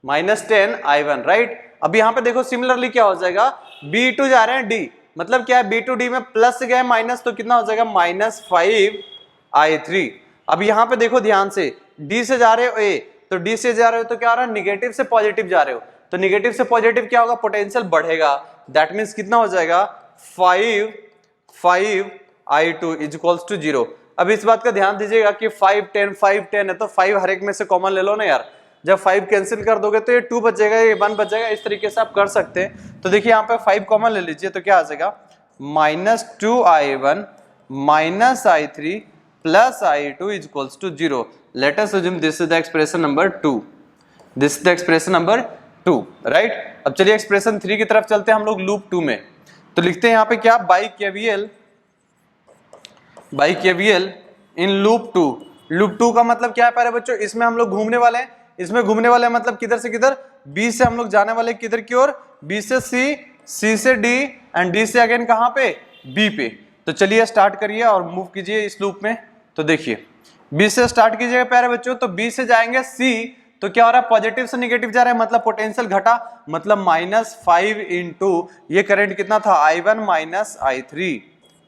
-10I1. राइट, अब यहाँ पे देखो सिमिलरली क्या हो जाएगा, B टू जा रहे हैं D, मतलब क्या है, B टू D में प्लस से गए माइनस, तो कितना हो जाएगा, -5I3. अब यहाँ पे देखो ध्यान से, D से जा रहे हो A, तो D से जा रहे हो तो क्या हो रहा है, निगेटिव से पॉजिटिव जा रहे हो, तो निगेटिव से पॉजिटिव क्या होगा, पोटेंशियल बढ़ेगा. दैट मींस कितना हो जाएगा, 5I2 इज इक्वल्स टू 0. अब इस बात का ध्यान दीजिएगा कि 5 10 है, तो 5 हर एक में से कॉमन ले लो ना यार. जब 5 कैंसिल कर दोगे तो ये 2 बच जाएगा, ये 1 बच जाएगा. इस तरीके से आप कर सकते हैं. तो देखिए यहाँ पे 5 कॉमन ले लीजिए, तो क्या आ जाएगा, -2I1 -I3 plus I2 is equals to 0. Let us assume this is the expression number 2. This is the expression number 2, right? अब चलिए एक्सप्रेशन 3 की तरफ चलते हैं हम लोग लूप 2 में. तो लिखते हैं यहाँ पे क्या, by KVL in loop 2. Loop 2 का मतलब क्या है प्यारे बच्चों, इसमें हम लोग घूमने वाले हैं. इसमें घूमने वाले हैं मतलब किधर से किधर, B से हम लोग जाने वाले किधर की ओर, B से C, C से D एंड D से अगेन कहाँ पे, B पे. तो चलिए स्टार्ट करिए और मूव कीजिए इस लूप में. तो देखिए B से स्टार्ट कीजिएगा प्यारे बच्चों, तो B से जाएंगे C, तो क्या हो रहा है, पॉजिटिव से नेगेटिव जा रहा है मतलब पोटेंशियल घटा, मतलब -5 इंटू ये करंट कितना था, I1 -I3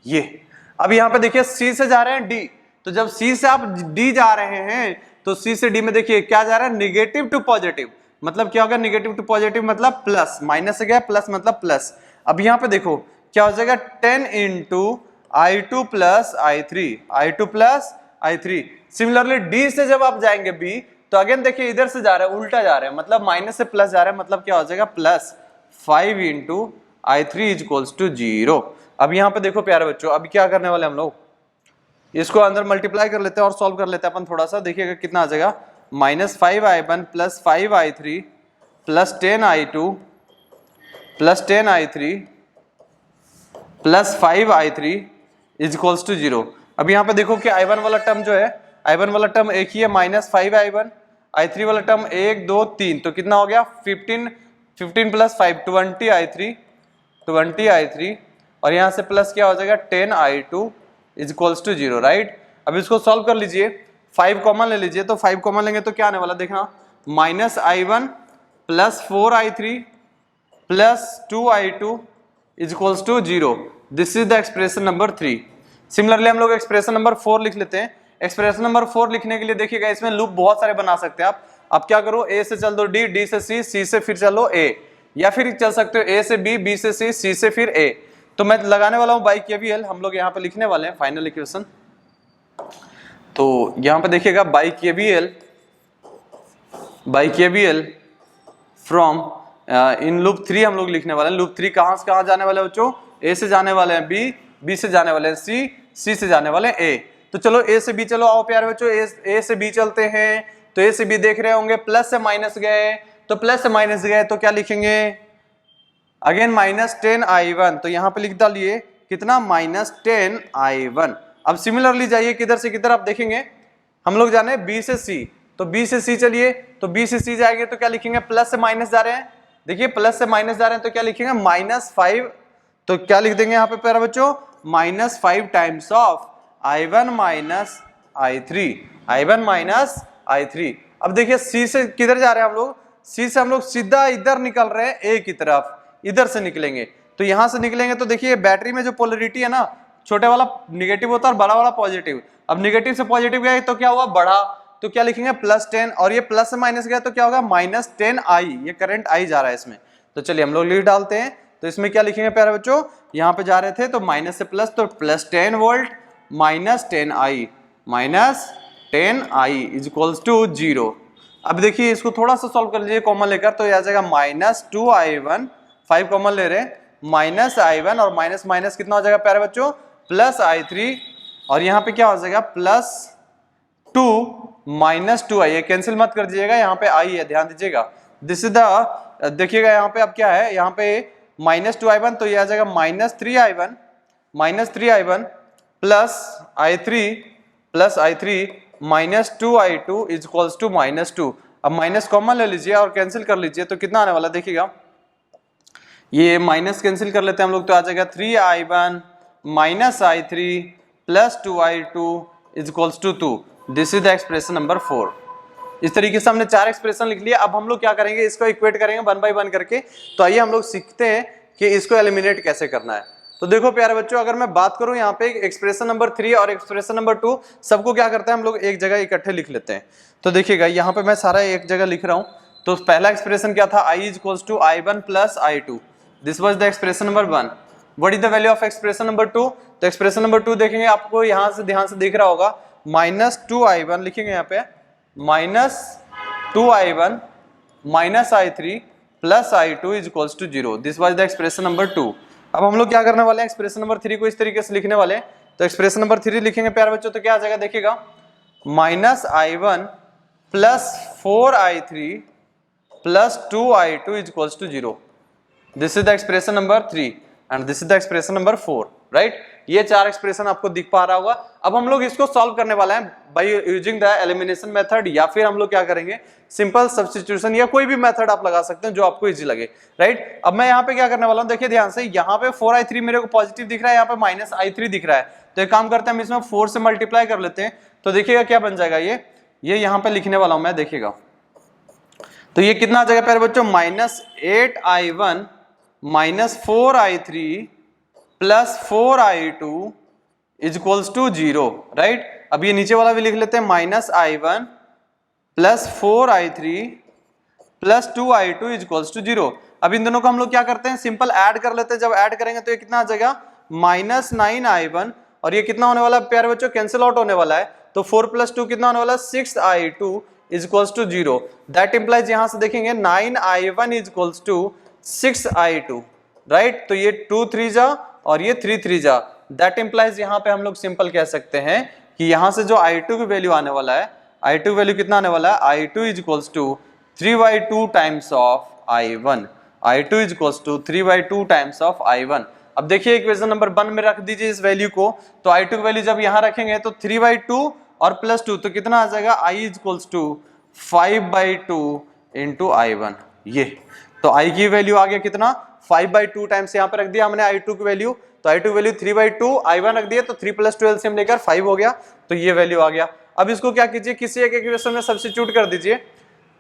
ये. अब यहाँ पे देखिए C से जा रहे हैं D, तो जब C से आप D जा रहे हैं तो C से D में देखिए क्या जा रहा है, नेगेटिव टू पॉजिटिव. मतलब क्या होगा, नेगेटिव टू पॉजिटिव मतलब प्लस, माइनस से गया प्लस मतलब प्लस. अब यहाँ पे देखो क्या हो जाएगा, 10 into I2 plus I3. Similarly D से जब आप जाएंगे B, तो अगेन देखिए इधर से जा रहा है, उल्टा जा रहा है, मतलब माइनस से प्लस जा रहा है, मतलब क्या हो जाएगा, +5 into I3 is equals to 0. अब यहाँ पे देखो प्यारे बच्चों, अब क्या करने वाले हम लोग, इसको अंदर मल्टीप्लाई कर लेते हैं और सॉल्व कर लेते हैं अपन थोड़ा सा. देखिएगा कितना आ जाएगा, -5I1 plus 5I3 plus 10I2 plus 10I3 plus 5I3 is equals to 0. अब यहाँ पे देखो कि I1 वाला टर्म जो है, I1 वाला टर्म एक ही है, -5I1, I3 वाला टर्म 1 2 3, तो कितना हो गया, 15 प्लस 5 20I3, और यहाँ से प्लस क्या हो जाएगा, 10I2 is equals to 0. Right, अब इसको सॉल्व कर लीजिए, 5 कॉमन ले लीजिए, तो 5 कॉमन लेंगे तो क्या आने वाला, देखना, -I1 plus 4I3 plus 2I2 is equals to 0. This is the expression number 3. Similarly हम लोग एक्सप्रेशन नंबर 4 लिख लेते हैं. एक्सप्रेशन नंबर 4 लिखने के लिए देखिएगा इसमें लूप बहुत सारे बना सकते हैं आप. अब क्या करो, A से चल दो D, D से C, C से फिर चलो A, या फिर चल सकते हो A से B, B से C, C से फिर A. तो मैं लगाने वाला हूं बाई केवीएल, हम लोग यहाँ पे लिखने वाले हैं फाइनल इक्वेशन. तो यहाँ पे देखिएगा by KVL from in loop 3 हम लोग लिखने वाले हैं. लूप 3 कहां से कहां जाने वाले बच्चों, A से जाने वाले हैं B, B से जाने वाले हैं C, C से जाने वाले हैं A. तो चलो A से B चलो, आओ प्यारे बच्चों A से B चलते हैं. तो A से B देख रहे होंगे, प्लस से माइनस गए, तो प्लस से माइनस गए तो क्या लिखेंगे, अगेन -10I1, तो यहाँ पे लिख डालिए कितना -10i1। अब सिमिलरली जाइए किधर से किधर, आप देखेंगे हम लोग जाने B से C, तो B से C चलिए, तो B से C जाएंगे तो क्या लिखेंगे, प्लस से माइनस जा रहे हैं, देखिए प्लस से माइनस जा रहे हैं तो क्या लिखेंगे -5, तो क्या लिख देंगे यहाँ पे प्यारे बच्चों, -5 times of i1 -i3, i1 -i3। अब देखिए C से किधर जा रहे हैं हम लोग, C से हम लोग सीधा इधर निकल रहे हैं A की तरफ, इधर से निकलेंगे, तो यहां से निकलेंगे तो देखिए बैटरी में जो पोलरिटी है ना, छोटे वाला निगेटिव होता है और बड़ा वाला पॉजिटिव। अब निगेटिव से पॉजिटिव गया तो क्या हुआ, बढ़ा, तो क्या लिखेंगे +10, और ये प्लस से माइनस गया तो क्या होगा -10i, ये करंट आई जा रहा है इसमें। तो चलिए हम लोग लिख डालते हैं, तो इसमें क्या लिखेंगे प्यारे बच्चों, यहाँ पे जा रहे थे तो माइनस से प्लस, तो +10 volt -10i is equals to 0। अब देखिए इसको थोड़ा सा सॉल्व कर लीजिए कॉमन लेकर, तो ये आ जाएगा -2i1, 5 कॉमन ले रहे हैं, -i1 और माइनस माइनस कितना हो जाएगा प्यारे बच्चों, +i3, और यहाँ पे क्या हो जाएगा +2 -2i, ये कैंसिल मत कर दीजिएगा, यहाँ पे i है, ध्यान दीजिएगा। दिस इज द, देखिएगा यहाँ पे अब क्या है, यहाँ पे -2i1, तो ये आ जाएगा -3i1 plus i3 -2i2 is equals to -2। अब माइनस कॉमन ले लीजिए और कैंसिल कर लीजिए, तो कितना आने वाला देखिएगा, ये माइनस कैंसिल कर लेते हैं हम लोग, तो आ जाएगा 3i1 -i3 +2i2 is equals to 2। This is the expression number 4। इस तरीके से हमने 4 एक्सप्रेशन लिख लिया। अब हम लोग क्या करेंगे, इसको इक्वेट करेंगे 1 बाय 1 करके। तो आइए हम लोग सीखते हैं कि इसको एलिमिनेट कैसे करना है। तो देखो प्यारे बच्चों, अगर मैं बात करूं यहाँ पे एक्सप्रेशन नंबर 3 और एक्सप्रेशन नंबर 2 सबको क्या करते हैं हम लोग एक जगह इकट्ठे लिख लेते हैं। तो देखिएगा यहाँ पे मैं सारा एक जगह लिख रहा हूँ। तो पहला एक्सप्रेशन क्या था, i is equals to i1 plus i2, this was the expression number 1। What is the value of expression number 2? तो एक्सप्रेशन नंबर 2 देखेंगे, आपको यहाँ से ध्यान से दिख रहा होगा, -2i1 लिखेंगे यहाँ पे, -2i1 -i3 plus i2 is equals to 0। This was the expression number 2। अब हम लोग क्या करने वाले हैं, एक्सप्रेशन नंबर 3 को इस तरीके से लिखने वाले हैं। तो एक्सप्रेशन नंबर 3 लिखेंगे प्यारे बच्चों, तो क्या आ जाएगा देखिएगा, -i1 plus 4i3 plus 2i2 is equals to 0। This is the expression number 3 and this is the expression number 4, right. ये 4 एक्सप्रेशन आपको दिख पा रहा होगा। अब हम लोग इसको सॉल्व करने वाले हैं by using the elimination method, या फिर हम लोग क्या करेंगे, सिंपल सब्स्टिट्यूशन, या कोई भी मेथड आप लगा सकते हैं जो आपको इजी लगे, राइट। अब मैं यहाँ पे क्या करने वाला हूँ, देखिए ध्यान से, यहाँ पे 4i3 मेरे को पॉजिटिव दिख रहा है, यहाँ पे -i3 दिख रहा है। तो एक काम करते हैं, हम इसमें 4 से मल्टीप्लाई कर लेते हैं। तो देखिएगा क्या बन जाएगा, ये यहाँ पे लिखने वाला हूं मैं, देखिएगा। तो ये कितना आ जाएगा प्यारे बच्चों, -8i1 -4i3 plus 4i2 is equals to 0, right. अब ये नीचे वाला भी लिख लेते हैं, -i1 plus 4i3 plus 2i2 is equals to 0। अब इन दोनों को हम लोग क्या करते हैं, सिंपल ऐड कर लेते हैं। जब ऐड करेंगे तो ये कितना आ जाएगा, -9i1, और ये कितना होने वाला है प्यारे बच्चों, कैंसिल आउट होने वाला है। तो 4 + 2 कितना होने वाला है, 6i2 is equals to 0। That implies, यहां से देखेंगे 9i1 is equals to 6i2, right. तो ये 2 3 जा और ये 3 3 जा। दैट इंप्लाइज यहाँ पे हम लोग सिंपल कह सकते हैं कि यहाँ से जो i2 की वैल्यू आने वाला है, i2 वैल्यू कितना आने वाला है, i2 is equals to 3/2 times of i1। i2 is equals to 3/2 times of i1। अब देखिए इक्वेशन नंबर 1 में रख दीजिए इस वैल्यू को। तो i2 की वैल्यू जब यहाँ रखेंगे तो 3/2 और +2, तो कितना आ जाएगा, i is equals to 5/2 into i1। ये तो i की वैल्यू आ गया कितना, 5/2 टाइम्स यहाँ पे रख दिया हमने i2 की वैल्यू। तो i2 की वैल्यू 3/2, i1 रख दिया, तो 3 + 2 एलसीएम लेकर 5 हो गया। तो ये वैल्यू आ गया। अब इसको क्या कीजिए, किसी एक इक्वेशन में सब्स्टिट्यूट कर दीजिए।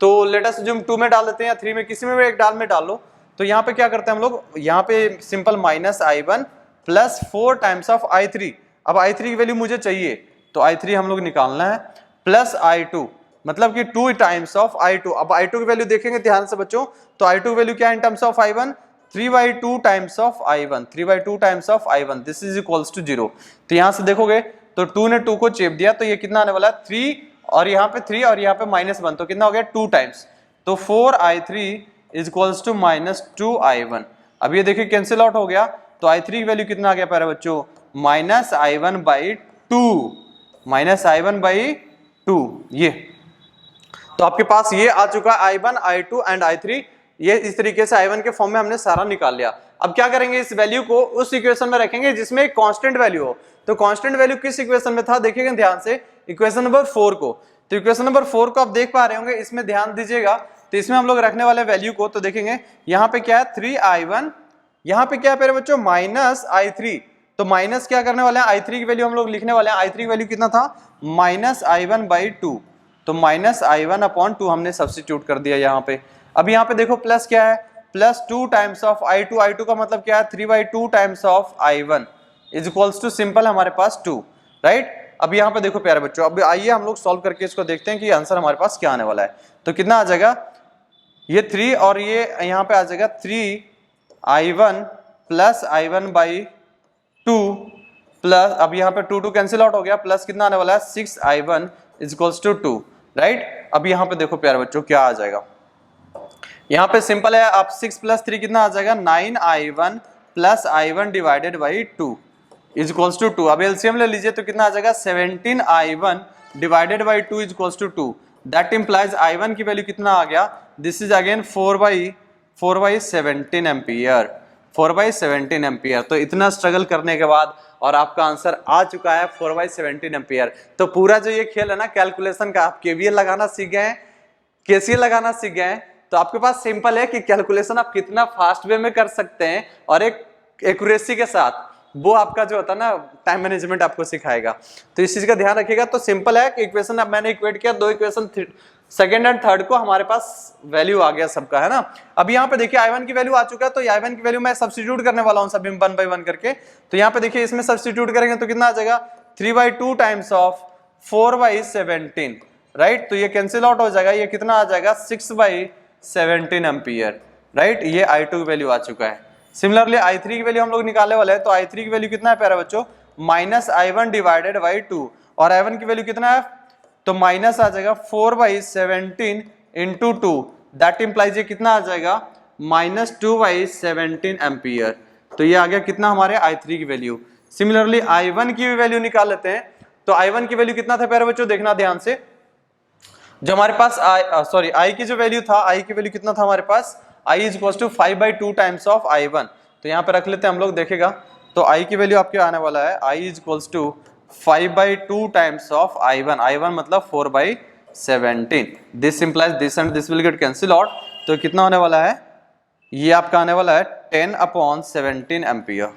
तो लेट अस अज्यूम 2 में डाल देते हैं या 3 में, किसी में भी एक डाल में डाल लो। तो यहाँ पे क्या करते हैं हम लोग, यहाँ पे simple -i1 plus 4 times of i3। अब i3 की वैल्यू मुझे चाहिए, तो i3 हम लोग निकालना है, प्लस i2, मतलब कि 2 टाइम्स ऑफ i2। अब i2 की वैल्यू देखेंगे ध्यान से बच्चों, तो i2 की वैल्यू क्या है in terms of i1, 3/2 times of i1, 3/2 times of i1, this is equals to 0। तो यहां से देखोगे तो 2 ने 2 को चेप दिया, तो ये कितना आने वाला है, 3, और यहाँ पे 3 और यहाँ पे -1, तो कितना हो गया 2 टाइम्स। तो 4i3 is equals to -2i1। अब ये देखिए कैंसिल आउट हो गया, तो i3 की वैल्यू कितना आ गया प्यारे बच्चों, -i1/2, -i1/2। ये तो आपके पास ये आ चुका है i1, i2 एंड i3। ये इस तरीके से I1 के फॉर्म में हमने सारा निकाल लिया। अब क्या करेंगे, इस वैल्यू को उस इक्वेशन में रखेंगे जिसमें एक कांस्टेंट वैल्यू हो। तो कांस्टेंट वैल्यू किस इक्वेशन में था, देखिएगा ध्यान से, इक्वेशन नंबर 4 को। तो इक्वेशन नंबर 4 को आप देख पा रहे होंगे, इसमें ध्यान दीजिएगा। तो इसमें हम लोग रखने वाले वैल्यू को, तो देखेंगे यहाँ पे क्या है 3I1, यहाँ पे क्या है मेरे बच्चों माइनस I3। तो माइनस क्या करने वाले हैं, I3 की वैल्यू हम लोग लिखने वाले हैं। I3 की वैल्यू कितना था, माइनस I1/2। तो माइनस I1/2 हमने सब्स्टिट्यूट कर दिया यहाँ पे। अब यहाँ पे देखो प्लस क्या है, plus 2 times of I2। I2 का मतलब क्या है 3/2 times of I1 is equals to simple हमारे पास 2, राइट। अब यहाँ पे देखो प्यारे बच्चों, अब आइए हम लोग सॉल्व करके इसको देखते हैं कि आंसर हमारे पास क्या आने वाला है। तो कितना आ जाएगा, ये 3 और ये यहाँ पे आ जाएगा 3I1 प्लस I1/2 प्लस, अब यहाँ पे 2 कैंसिल आउट हो गया, प्लस कितना आने वाला है 6I1 is equals to 2, right. अब यहाँ पे देखो प्यारे बच्चों क्या आ जाएगा, यहाँ पे सिंपल है, आप 6 प्लस 3 कितना आ जाएगा 9I1 plus I1 divided by 2 is equals to 2। अब एलसीएम ले लीजिए तो कितना आ जाएगा 17I1 divided by 2 is equals to 2। That implies I1 की वैल्यू कितना आ गया, this is again 4/17 ampere, 4/17 ampere. तो इतना स्ट्रगल करने के बाद और आपका आंसर आ चुका है 4/17 एम्पियर। तो पूरा जो ये खेल है ना कैलकुलेशन का, आप केवीएल लगाना सीख गए हैं, केसीएल लगाना सीख गए हैं, तो आपके पास सिंपल है कि कैलकुलेशन आप कितना फास्ट वे में कर सकते हैं और एक एक्यूरेसी के साथ, वो आपका जो होता है ना टाइम मैनेजमेंट आपको सिखाएगा। तो इस चीज का ध्यान रखिएगा। तो सिंपल है कि इक्वेशन अब मैंने इक्वेट किया, दो इक्वेशन सेकंड एंड थर्ड को हमारे पास वैल्यू आ गया सबका, है ना। अब यहाँ पे देखिए I1 की वैल्यू आ चुका है, तो I1 की वैल्यू मैं सब्स्टिट्यूट करने वाला हूँ सभी 1 बाय 1 करके। तो यहाँ पे देखिए इसमें सब्स्टिट्यूट करेंगे तो कितना आ जाएगा 3/2 टाइम्स ऑफ 4/17, राइट। तो ये कैंसिल आउट हो जाएगा, ये कितना आ जाएगा 6/17 एम्पियर, राइट। ये I2 की वैल्यू आ चुका है। सिमिलरली I3 की वैल्यू हम लोग निकालने वाले हैं। तो I3 की वैल्यू कितना है प्यारे बच्चों, माइनस I1 डिवाइडेड बाई 2, और I1 की वैल्यू कितना है, तो माइनस आ जाएगा 4/17 इंटू 2। दैट इंप्लाइज ये कितना आ जाएगा -2/17 एम्पियर। तो ये आ गया कितना हमारे I3 की वैल्यू। सिमिलरली I1 की भी वैल्यू निकाल लेते हैं। तो I1 की वैल्यू कितना था प्यारे बच्चों, देखना ध्यान से। जो हमारे पास I की जो वैल्यू था, I की वैल्यू कितना था हमारे पास, I is equal to 5/2 times of I1। तो यहाँ पे रख लेते हैं हम लोग, देखेगा तो I की वैल्यू आपके आने वाला है I is equal to 5/2 times of I1। I1 मतलब 4/17। This implies this and this will get cancel out. तो कितना होने वाला है, ये आपका आने वाला है 10/17 ampere,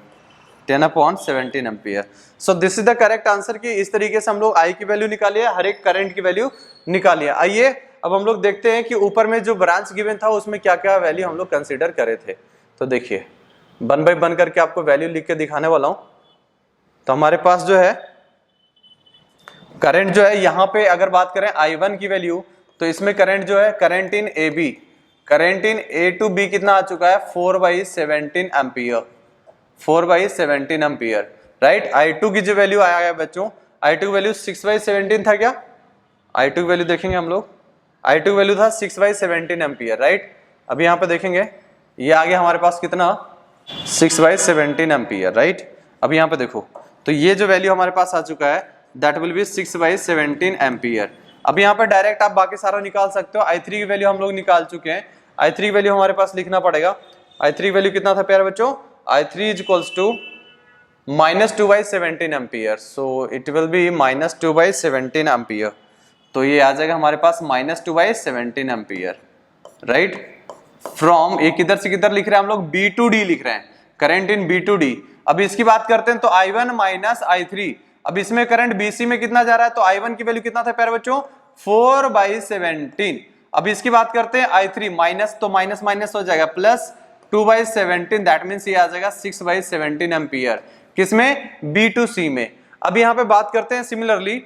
10/17 ampere. So this is the correct answer कि इस तरीके से हम लोग I की वैल्यू निकालिए, हर एक करंट की वैल्यू निकालिए। आइए अब हम लोग देखते हैं कि ऊपर में जो ब्रांच गिवन था उसमें क्या क्या वैल्यू हम लोग कंसीडर करे थे। तो देखिए 1 बाय 1 करके आपको वैल्यू लिख के दिखाने वाला हूं। तो हमारे पास जो है करंट जो है, यहाँ पे अगर बात करें I1 की वैल्यू, तो इसमें करंट जो है, current in AB, current in A to B कितना आ चुका है 4/17 एम्पियर, 4/17 एम्पियर, राइट। I2 की जो वैल्यू आया है बच्चों, I2 की वैल्यू 6/17 था क्या, I2 की वैल्यू देखेंगे हम लोग, I2 की वैल्यू था 6/17 एम्पियर, राइट। अब यहाँ पे देखेंगे ये आ गया हमारे पास कितना 6/17 एम्पियर, राइट। अब यहाँ पे देखो तो ये जो वैल्यू हमारे पास आ चुका है दैट विल बी 6/17 एम्पियर। अब यहाँ पे डायरेक्ट आप बाकी सारा निकाल सकते हो। I3 की वैल्यू हम लोग निकाल चुके हैं। I3 की वैल्यू हमारे पास लिखना पड़ेगा। I3 की वैल्यू कितना था प्यारे बच्चों, I3 is equals to -2/17 ampere. So it will be -2/17 ampere. तो ये आ जाएगा हमारे पास -2/17 एम्पियर, राइट। फ्रॉम ये किधर से किधर लिख रहे हैं हम लोग, B टू D लिख रहे हैं, current in B to D। अब इसकी बात करते हैं तो I1 माइनस I3। अब इसमें करंट BC में कितना जा रहा है, तो I1 की वैल्यू कितना था प्यारे बच्चों 4/17। अब इसकी बात करते हैं I3 माइनस, तो माइनस माइनस हो जाएगा प्लस 2/17, दैट मीन्स ये आ जाएगा 6/17 एम्पियर। किसमें, B टू C में। अब यहाँ पे बात करते हैं सिमिलरली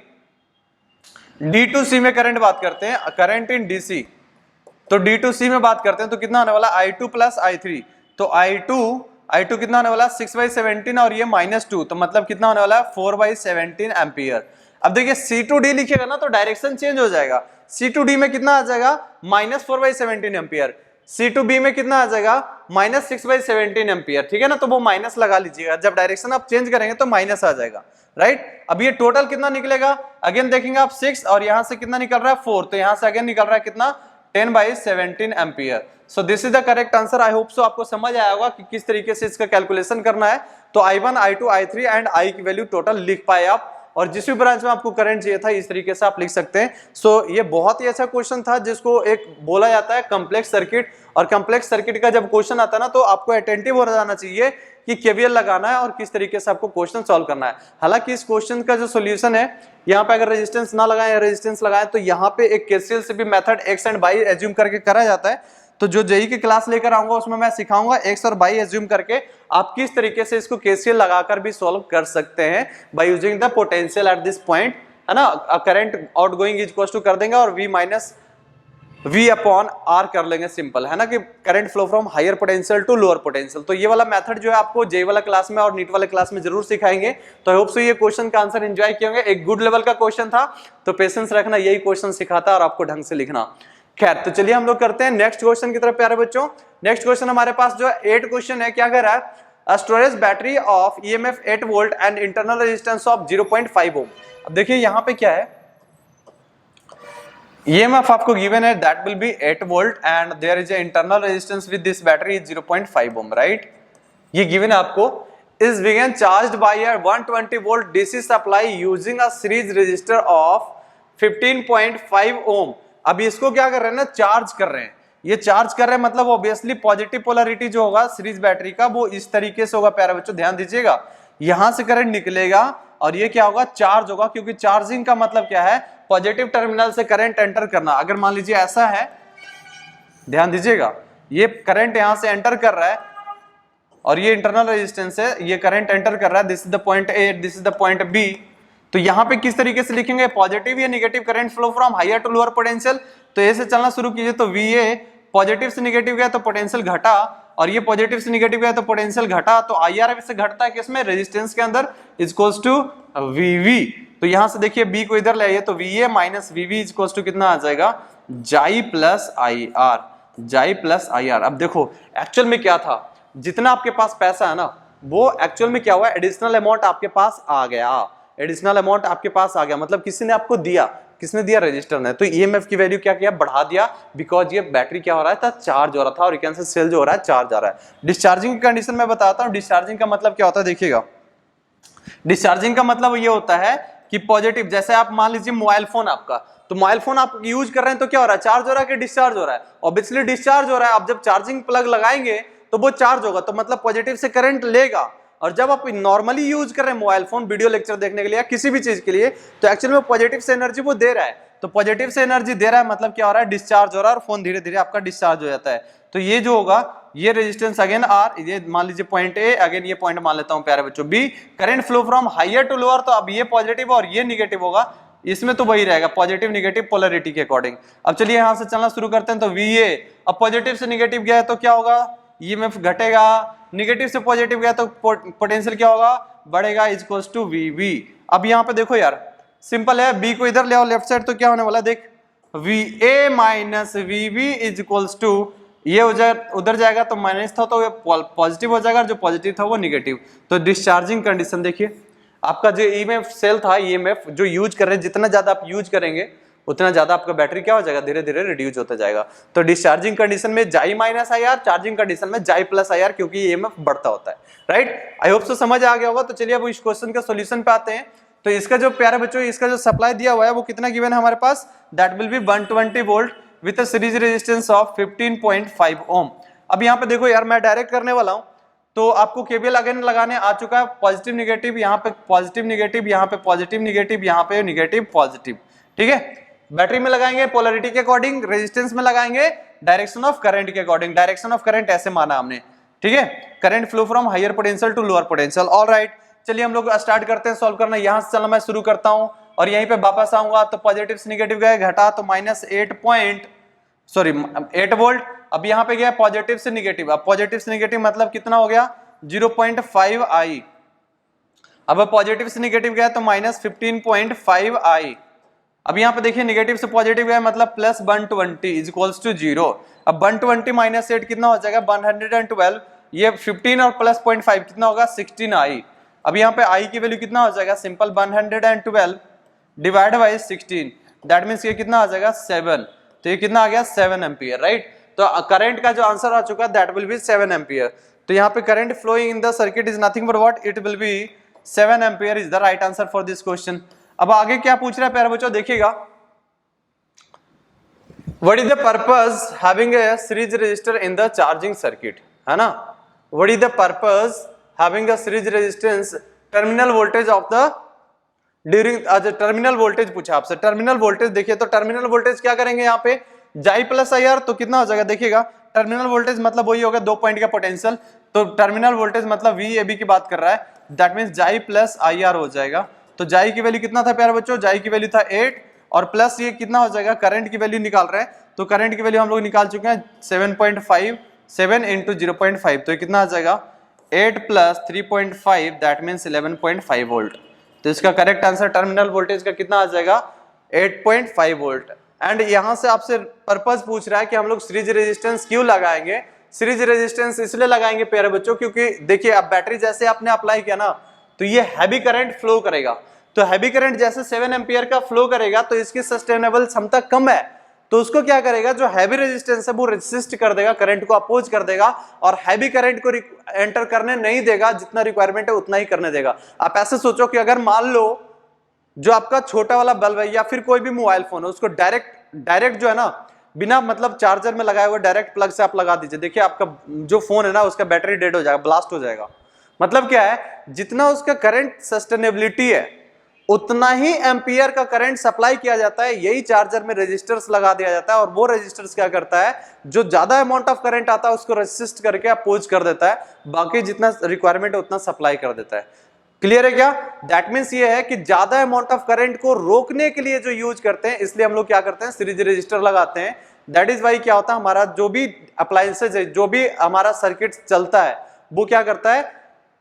D टू C में करंट बात करते हैं, करंट इन DC। तो D टू C में बात करते हैं तो कितना आने वाला I2 प्लस I3। तो I2 कितना आने वाला 6/17 और ये -2, तो मतलब कितना होने वाला है 4/17 एम्पियर। अब देखिए C टू D लिखिएगा ना तो डायरेक्शन चेंज हो जाएगा। C टू D में कितना आ जाएगा -4/17 एम्पियर, C टू B में कितना आ जाएगा -6/17 एम्पियर, ठीक है ना। तो वो माइनस लगा लीजिएगा, जब डायरेक्शन आप चेंज करेंगे तो माइनस आ जाएगा, राइट। अब ये टोटल कितना निकलेगा, अगेन देखेंगे आप 6 और यहां से कितना निकल रहा है 4, तो यहां से अगेन निकल रहा है कितना 10/17 ampere. So this is the correct answer. I hope so आपको समझ आया होगा कि किस तरीके से इसका कैलकुलेशन करना है। तो I1, I2, I3 and I की वैल्यू टोटल लिख पाए आप, और जिस भी ब्रांच में आपको करंट चाहिए था इस तरीके से आप लिख सकते हैं। सो ये बहुत ही अच्छा क्वेश्चन था, जिसको एक बोला जाता है कॉम्प्लेक्स सर्किट। और कॉम्प्लेक्स सर्किट का जब क्वेश्चन आता है ना, तो आपको अटेंटिव हो जाना चाहिए कि केवीएल लगाना है और किस तरीके से आपको क्वेश्चन सॉल्व करना है। हालांकि इस क्वेश्चन का जो सॉल्यूशन है, यहाँ पे अगर रेजिस्टेंस ना लगाएं या रेजिस्टेंस लगाएं, तो यहाँ पे एक केसीएल से भी method X and Y assume करके करा जाता है। तो जो जेई की क्लास लेकर आऊंगा उसमें मैं सिखाऊंगा एक्स और वाई एज्यूम करके आप किस तरीके से इसको केसीएल लगाकर भी सॉल्व कर सकते हैं by using the potential at this point, है ना। Current outgoing is equal to कर देंगे और V minus V upon R कर लेंगे, सिंपल है ना, कि current flow from higher potential to lower potential. तो ये वाला मेथड जो है आपको जेई वाला क्लास में और नीट वाले क्लास में जरूर सिखाएंगे। तो आई होप सो ये क्वेश्चन का आंसर एंजॉय किए होंगे। एक गुड लेवल का क्वेश्चन था, तो पेशेंस रखना, यही क्वेश्चन सिखाता है और आपको ढंग से लिखना। खैर, तो चलिए हम लोग करते हैं नेक्स्ट क्वेश्चन की तरफ प्यारे बच्चों। नेक्स्ट क्वेश्चन हमारे पास जो 8 क्वेश्चन है, क्या कह रहा है, storage battery of EMF 8 volt and internal resistance of 0.5 ओम। अब देखिए यहाँ पे क्या है, ईएमएफ आपको गिवन है that will be 8 volt and there is a internal resistance with this battery is 0.5 ohm, right. ये गिवन है आपको। Is being charged by a 120 volt DC supply using a series resistor of 15.5 ohm. अब इसको क्या कर रहे हैं ना, चार्ज कर रहे हैं। ये चार्ज कर रहे हैं मतलब ऑब्वियसली पॉजिटिव पोलैरिटी जो होगा सीरीज बैटरी का वो इस तरीके से होगा। प्यारे बच्चों ध्यान दीजिएगा, यहां से करंट निकलेगा और ये क्या होगा, चार्ज होगा, क्योंकि चार्जिंग का मतलब क्या है, पॉजिटिव टर्मिनल से करंट एंटर करना। अगर मान लीजिए ऐसा है, ध्यान दीजिएगा, ये करंट यहां से एंटर कर रहा है और ये इंटरनल रेजिस्टेंस है, ये करंट एंटर कर रहा है, this is the point A, this is the point B. तो यहाँ पे किस तरीके से लिखेंगे, पॉजिटिव या negative current flow from higher to lower potential. तो ऐसे चलना शुरू कीजिए, तो VA पॉजिटिव से नेगेटिव गया तो पोटेंशियल घटा, और ये पॉजिटिव से नेगेटिव गया तो पोटेंशियल घटा। तो IR से घटता है किसमें, रेजिस्टेंस के अंदर, इज इक्वल्स टू VV। तो यहां से देखिए B को इधर ले आइए, तो VA minus VV is equals to कितना आ जाएगा, जाई प्लस IR, जाई प्लस IR। अब देखो एक्चुअल में क्या था, जितना आपके पास पैसा है ना, वो एक्चुअल में क्या हुआ, एडिशनल अमाउंट आपके पास आ गया, एडिशनल अमाउंट आपके पास आ गया, मतलब किसी ने आपको दिया, किसने दिया, रजिस्टर ने। तो ईएमएफ की वैल्यू क्या किया, बढ़ा दिया, बिकॉज ये बैटरी क्या हो रहा था, चार्ज हो रहा था, और ये कैंसर सेल जो हो रहा है चार्ज आ रहा है। डिस्चार्जिंग की कंडीशन में बताता हूं, डिस्चार्जिंग का मतलब क्या होता है, देखिएगा। डिस्चार्जिंग का मतलब ये होता है कि पॉजिटिव, जैसे आप मान लीजिए मोबाइल फोन आपका, तो मोबाइल फोन आप यूज कर रहे हैं तो क्या हो रहा है, चार्ज हो रहा है कि डिस्चार्ज हो रहा है, ऑब्वियसली डिस्चार्ज हो रहा है। आप जब चार्जिंग प्लग लगाएंगे तो वो चार्ज होगा, तो मतलब पॉजिटिव से करंट लेगा। और जब आप नॉर्मली यूज कर रहे हैं मोबाइल फोन वीडियो लेक्चर देखने के लिए या किसी भी चीज के लिए, तो एक्चुअली में पॉजिटिव से एनर्जी वो दे रहा है। तो पॉजिटिव से एनर्जी दे रहा है मतलब क्या हो रहा है, डिस्चार्ज हो रहा है, और फोन धीरे धीरे आपका डिस्चार्ज हो जाता है। तो ये जो होगा, ये रेजिस्टेंस अगेन R, ये मान लीजिए पॉइंट A, अगेन ये पॉइंट मान लेता हूं प्यारे बच्चों B। Current flow from higher to lower, तो अब ये पॉजिटिव और ये निगेटिव होगा, इसमें तो वही रहेगा पॉजिटिव निगेटिव पोलैरिटी के अकॉर्डिंग। अब चलिए यहां से चलना शुरू करते हैं, तो VA अब पॉजिटिव से निगेटिव गया है तो क्या होगा, ईएमएफ घटेगा, निगेटिव से पॉजिटिव गया तो पोटेंशियल क्या होगा, बढ़ेगा, इज इक्वल्स टू VV। अब यहाँ पे देखो यार, सिंपल है, B को इधर ले आओ लेफ्ट साइड, तो क्या होने वाला, देख VA minus VB is equals to, ये उधर जाएगा तो माइनस था तो पॉजिटिव हो जाएगा, जो पॉजिटिव था वो निगेटिव। तो डिस्चार्जिंग कंडीशन देखिए, आपका जो ईएमएफ सेल था, ईएमएफ जो यूज कर रहे हैं, जितना ज्यादा आप यूज करेंगे उतना ज्यादा आपका बैटरी क्या हो जाएगा, धीरे धीरे रिड्यूस होता जाएगा। तो डिस्चार्जिंग कंडीशन में जाई माइनस IR, चार्जिंग कंडीशन में जाई प्लस IR, क्योंकि ईएमएफ बढ़ता होता है, राइट। आई होप सो समझ आ गया होगा। तो चलिए अब इस क्वेश्चन का सॉल्यूशन पे आते हैं। तो इसका जो प्यारे बच्चों, इसका जो सप्लाई दिया हुआ है वो कितना गिवन है हमारे पास, that will be 120 volt with a series resistance of 15.5 ohm. अब यहाँ पे देखो यार, मैं डायरेक्ट करने वाला हूँ, तो आपको केवीएल अगेन लगाने आ चुका है, पॉजिटिव निगेटिव, यहाँ पे पॉजिटिव निगेटिव, यहाँ पे पॉजिटिव निगेटिव, यहाँ पे निगेटिव पॉजिटिव, ठीक है। बैटरी में लगाएंगे पोलैरिटी के अकॉर्डिंग, रेजिस्टेंस में लगाएंगे डायरेक्शन ऑफ करंट के अकॉर्डिंग। डायरेक्शन ऑफ करंट ऐसे माना हमने, ठीक है, current flow from higher potential to lower potential. Alright, चलिए हम लोग स्टार्ट करते हैं सॉल्व करना। यहां से चलना मैं शुरू करता हूं और यहीं पे वापस आऊंगा, तो पॉजिटिव से निगेटिव गए, घटा तो माइनस 8 वोल्ट। अब यहाँ पे गया पॉजिटिव से निगेटिव, अब पॉजिटिव से निगेटिव मतलब कितना हो गया, 0.5 I। अब पॉजिटिव से निगेटिव गया तो माइनस 15.5 I। अब यहाँ पे देखिए निगेटिव से पॉजिटिव गया मतलब प्लस 120 इज इक्वल्स टू 0। अब 120 माइनस 8 कितना हो जाएगा, 112। ये 15 और प्लस 0.5 कितना होगा, 16 I। अब यहाँ पे I की वैल्यू कितना हो जाएगा, simple 112 divide by 16, that means ये कितना आ जाएगा 7। तो ये कितना आ गया 7 एम्पियर, राइट। तो करंट का जो आंसर आ चुका दैट विल बी 7 एम्पियर। तो यहाँ पे current flowing in the circuit is nothing but what, it will be 7 ampere is the right answer for this question. अब आगे क्या पूछ रहा है प्यारे बच्चों, देखिएगा, what is the purpose having a series resistor in the charging circuit, है ना। What is the purpose having a series resistance, terminal voltage of the during, terminal voltage पूछा आपसे। टर्मिनल वोल्टेज देखिए, तो टर्मिनल वोल्टेज क्या करेंगे यहाँ पे, जाई प्लस आई आर, तो कितना हो जाएगा देखिएगा, टर्मिनल वोल्टेज मतलब वही होगा 2 पॉइंट का पोटेंशियल, तो टर्मिनल वोल्टेज मतलब वी ए बी की बात कर रहा है, दैट मींस जाई प्लस आई आर हो जाएगा। तो जाई की वैल्यू कितना था प्यारे बच्चों, जाई की वैल्यू था 8 और प्लस ये कितना हो जाएगा, करंट की वैल्यू निकाल रहे हैं, तो करंट की वैल्यू हम लोग निकाल चुके हैं 7.5, 7 इंटू 0.5, तो ये कितना आ जाएगा 8 प्लस 3.5 दैट मीन्स 11.5 वोल्ट। तो इसका करेक्ट आंसर टर्मिनल वोल्टेज का कितना आ जाएगा 8.5 वोल्ट। एंड यहां से आपसे पर्पस पूछ रहा है कि हम लोग सीरीज रेजिस्टेंस क्यों लगाएंगे। सीरीज रेजिस्टेंस इसलिए लगाएंगे प्यारे बच्चों क्योंकि देखिए अब बैटरी जैसे आपने अप्लाई किया ना तो ये हैवी करंट फ्लो करेगा, तो हैवी करंट जैसे 7 एम्पियर का फ्लो करेगा तो इसकी सस्टेनेबल क्षमता कम है, तो उसको क्या करेगा, जो हैवी रेजिस्टेंस है वो रेजिस्ट कर देगा, करंट को अपोज कर देगा और हैवी करंट को एंटर करने नहीं देगा, जितना रिक्वायरमेंट है उतना ही करने देगा। आप ऐसे सोचो कि अगर मान लो जो आपका छोटा वाला बल्ब है या फिर कोई भी मोबाइल फोन है उसको डायरेक्ट जो है ना बिना मतलब चार्जर में लगाए हुए डायरेक्ट प्लग से आप लगा दीजिए, देखिए आपका जो फोन है ना उसका बैटरी डेड हो जाएगा, ब्लास्ट हो जाएगा। मतलब क्या है, जितना उसका करंट सस्टेनेबिलिटी है उतना ही एम्पियर का करंट सप्लाई किया जाता है, यही चार्जर में रेजिस्टर्स लगा दिया जाता है और वो रेजिस्टर्स क्या करता है, जो ज्यादा अमाउंट ऑफ करंट आता है उसको रेसिस्ट करके अपोज कर देता है, बाकी जितना रिक्वायरमेंट है उतना सप्लाई कर देता है। क्लियर है क्या, दैट मीन्स ये है कि ज्यादा अमाउंट ऑफ करंट को रोकने के लिए जो यूज करते हैं, इसलिए हम लोग क्या करते हैं सीरीज रेजिस्टर लगाते हैं। दैट इज वाई क्या होता है, हमारा जो भी अप्लायंसेज है, जो भी हमारा सर्किट चलता है वो क्या करता है,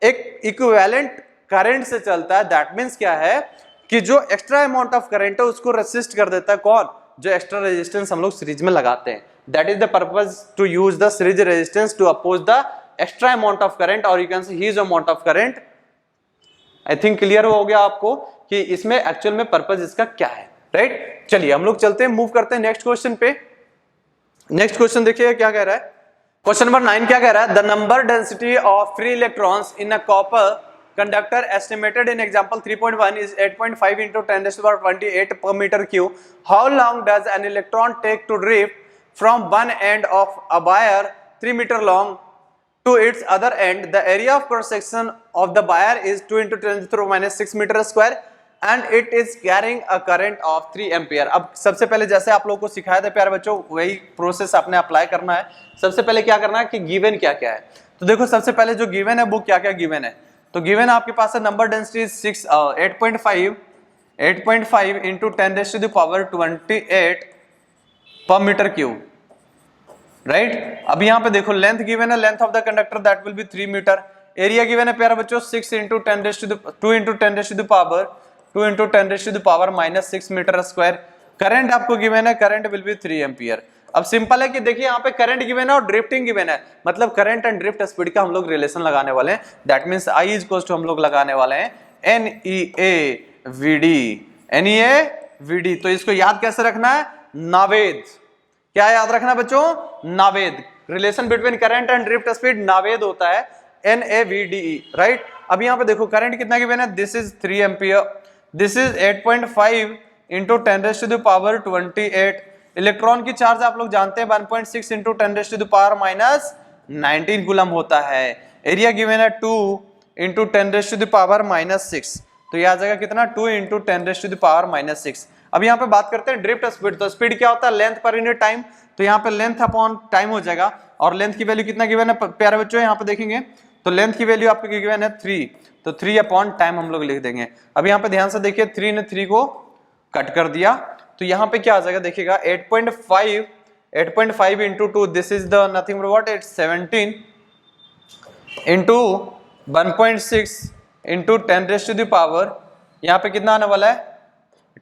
एक इक्विवेलेंट करंट से चलता है। दैट मीन्स क्या है कि जो एक्स्ट्रा अमाउंट ऑफ करंट है उसको रेसिस्ट कर देता है, कौन, जो एक्स्ट्रा रेजिस्टेंस हम लोग सीरीज में लगाते हैं। That is the purpose to use the series resistance to oppose the extra amount of current और you can say huge amount of current. I think clear हो गया आपको कि इसमें एक्चुअल में पर्पस इसका क्या है, राइट। चलिए हम लोग चलते हैं, मूव करते हैं नेक्स्ट क्वेश्चन पे। नेक्स्ट क्वेश्चन देखिए क्या कह रहा है, क्वेश्चन नंबर 9 क्या कह रहा है, the number density of free electrons in a copper conductor estimated in example 3.1 is 8.5 into 10⁻28 per meter cube. How long does an electron take to drift from one end of a wire 3 meter long to its other end? The area of cross section of the wire is 2 into 10⁻6 meter square and it is carrying a current of 3 ampere. अब सबसे पहले जैसे आप लोगों को सिखाया था प्यारे बच्चों वही प्रोसेस आपने अप्लाई करना है। सबसे पहले क्या करना है कि गिवन क्या क्या है, तो देखो सबसे पहले जो गिवन है वो क्या क्या गिवन है, तो गिवन आपके पास है नंबर डेंसिटी 8.5 इंटू 10⁻28 पर मीटर क्यूब, राइट। अब यहाँ पे देखो लेंथ गिवन है, length of the conductor that will be 3 metre. Area given है प्यारा बच्चों 6 इंटू 10⁻6 मीटर स्क्वायर। करंट आपको गिवन है, करंट विल बी 3 एम्पियर। अब सिंपल है कि देखिए यहाँ पे करंट गिवन है और ड्रिफ्टिंग गिवन है, मतलब करंट एंड ड्रिफ्ट स्पीड का हम लोग रिलेशन लगाने वाले हैं। That means I is equal to हम लोग लगाने वाले हैं NEA/VD। तो इसको याद कैसे रखना है, नावेद। क्या याद रखना बच्चों, Naved. Relation between current and drift speed Naved होता है NAVDE, राइट। अब यहाँ पे देखो करंट कितना गिवन है, this is 3 ampere, this is 8.5 into 10⁻28। Electron की चार्ज आप लोग जानते हैं 1.6 इंटू 10⁻⁻19 कूलम होता है। एरिया गिवन है 2 इंटू 10⁻⁻6, तो ये आ जाएगा कितना 2 इंटू 10⁻⁻6। अब यहाँ पे बात करते हैं ड्रिफ्ट स्पीड। तो स्पीड क्या होता है, लेंथ पर यूनिट टाइम, तो यहाँ पे लेंथ अपॉन टाइम हो जाएगा। और लेंथ की वैल्यू कितना गिवन है प्यारे बच्चों, यहाँ पे देखेंगे तो लेंथ की वैल्यू आपको गिवन है 3, तो 3 अपॉन टाइम हम लोग लिख देंगे। अब यहाँ पे ध्यान से देखिए 3 ने 3 को कट कर दिया, तो यहाँ पे क्या आ जाएगा देखिएगा 8.5 into 2, this is the nothing but what, it's 17 into 1.6 into 10⁻, यहाँ पे कितना आने वाला है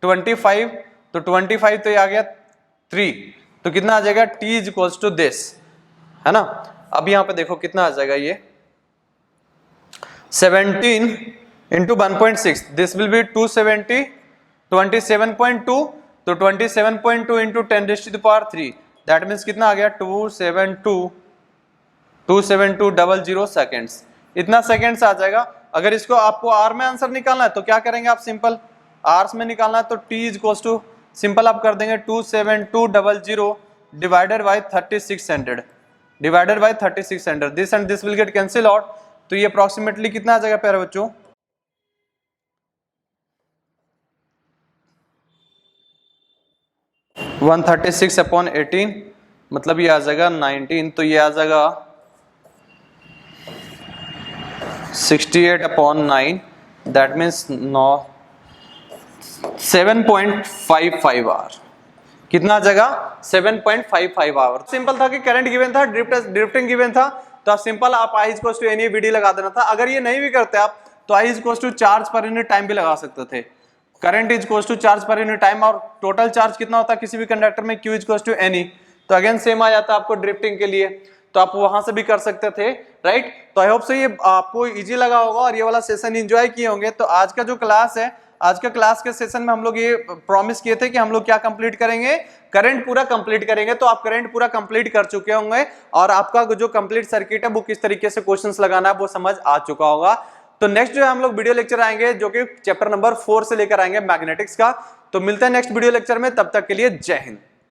25, तो 25 तो ये आ गया 3, तो कितना आ जाएगा T is equals to this, है ना। अब यहाँ पे देखो कितना आ जाएगा ये 17 इंटू 1.6, दिस विल बी 270, 27.2 तो 27.2 इंटू 10⁻³ दैट मीन्स कितना आ गया 272,000 सेकेंड्स, इतना सेकेंड्स आ जाएगा। अगर इसको आपको आर में आंसर निकालना है तो क्या करेंगे आप, सिंपल आर्स में निकालना है तो t is equal to simple आप कर देंगे 272,000 divided by 3600 divided by 3600, this and this will get cancel out, तो ये अप्रोक्सीमेटली कितना आ जाएगा प्यारे बच्चों 136/18 मतलब ये आ जाएगा 19, तो ये आ जाएगा 68/9 दैट मीन्स 7.55 आवर, कितना आ जाएगा 7.55 आवर। सिंपल था कि करंट गिवन था, ड्रिफ्टिंग गिवन था, तो आप सिंपल आप I equals to any VD लगा देना था। अगर ये नहीं भी करते आप तो I equals to charge per unit time भी लगा सकते थे। Current equals to charge per unit time, और टोटल चार्ज कितना होता है किसी भी कंडक्टर में, Q इक्वल्स टू एनी, तो अगेन सेम आ जाता है आपको ड्रिफ्टिंग के लिए, तो आप वहां से भी कर सकते थे, राइट। तो आई होप सो ये आपको इजी लगा होगा और ये वाला सेशन एंजॉय किए होंगे। तो आज का जो क्लास है, आज का क्लास के सेशन में हम लोग ये प्रॉमिस किए थे कि हम लोग क्या कंप्लीट करेंगे, करंट पूरा कंप्लीट करेंगे। तो आप करंट पूरा कंप्लीट कर चुके होंगे और आपका जो कंप्लीट सर्किट है वो किस तरीके से क्वेश्चंस लगाना है वो समझ आ चुका होगा। तो नेक्स्ट जो है हम लोग वीडियो लेक्चर आएंगे जो कि चैप्टर नंबर 4 से लेकर आएंगे मैग्नेटिक्स का। तो मिलते हैं नेक्स्ट वीडियो लेक्चर में, तब तक के लिए जय हिंद।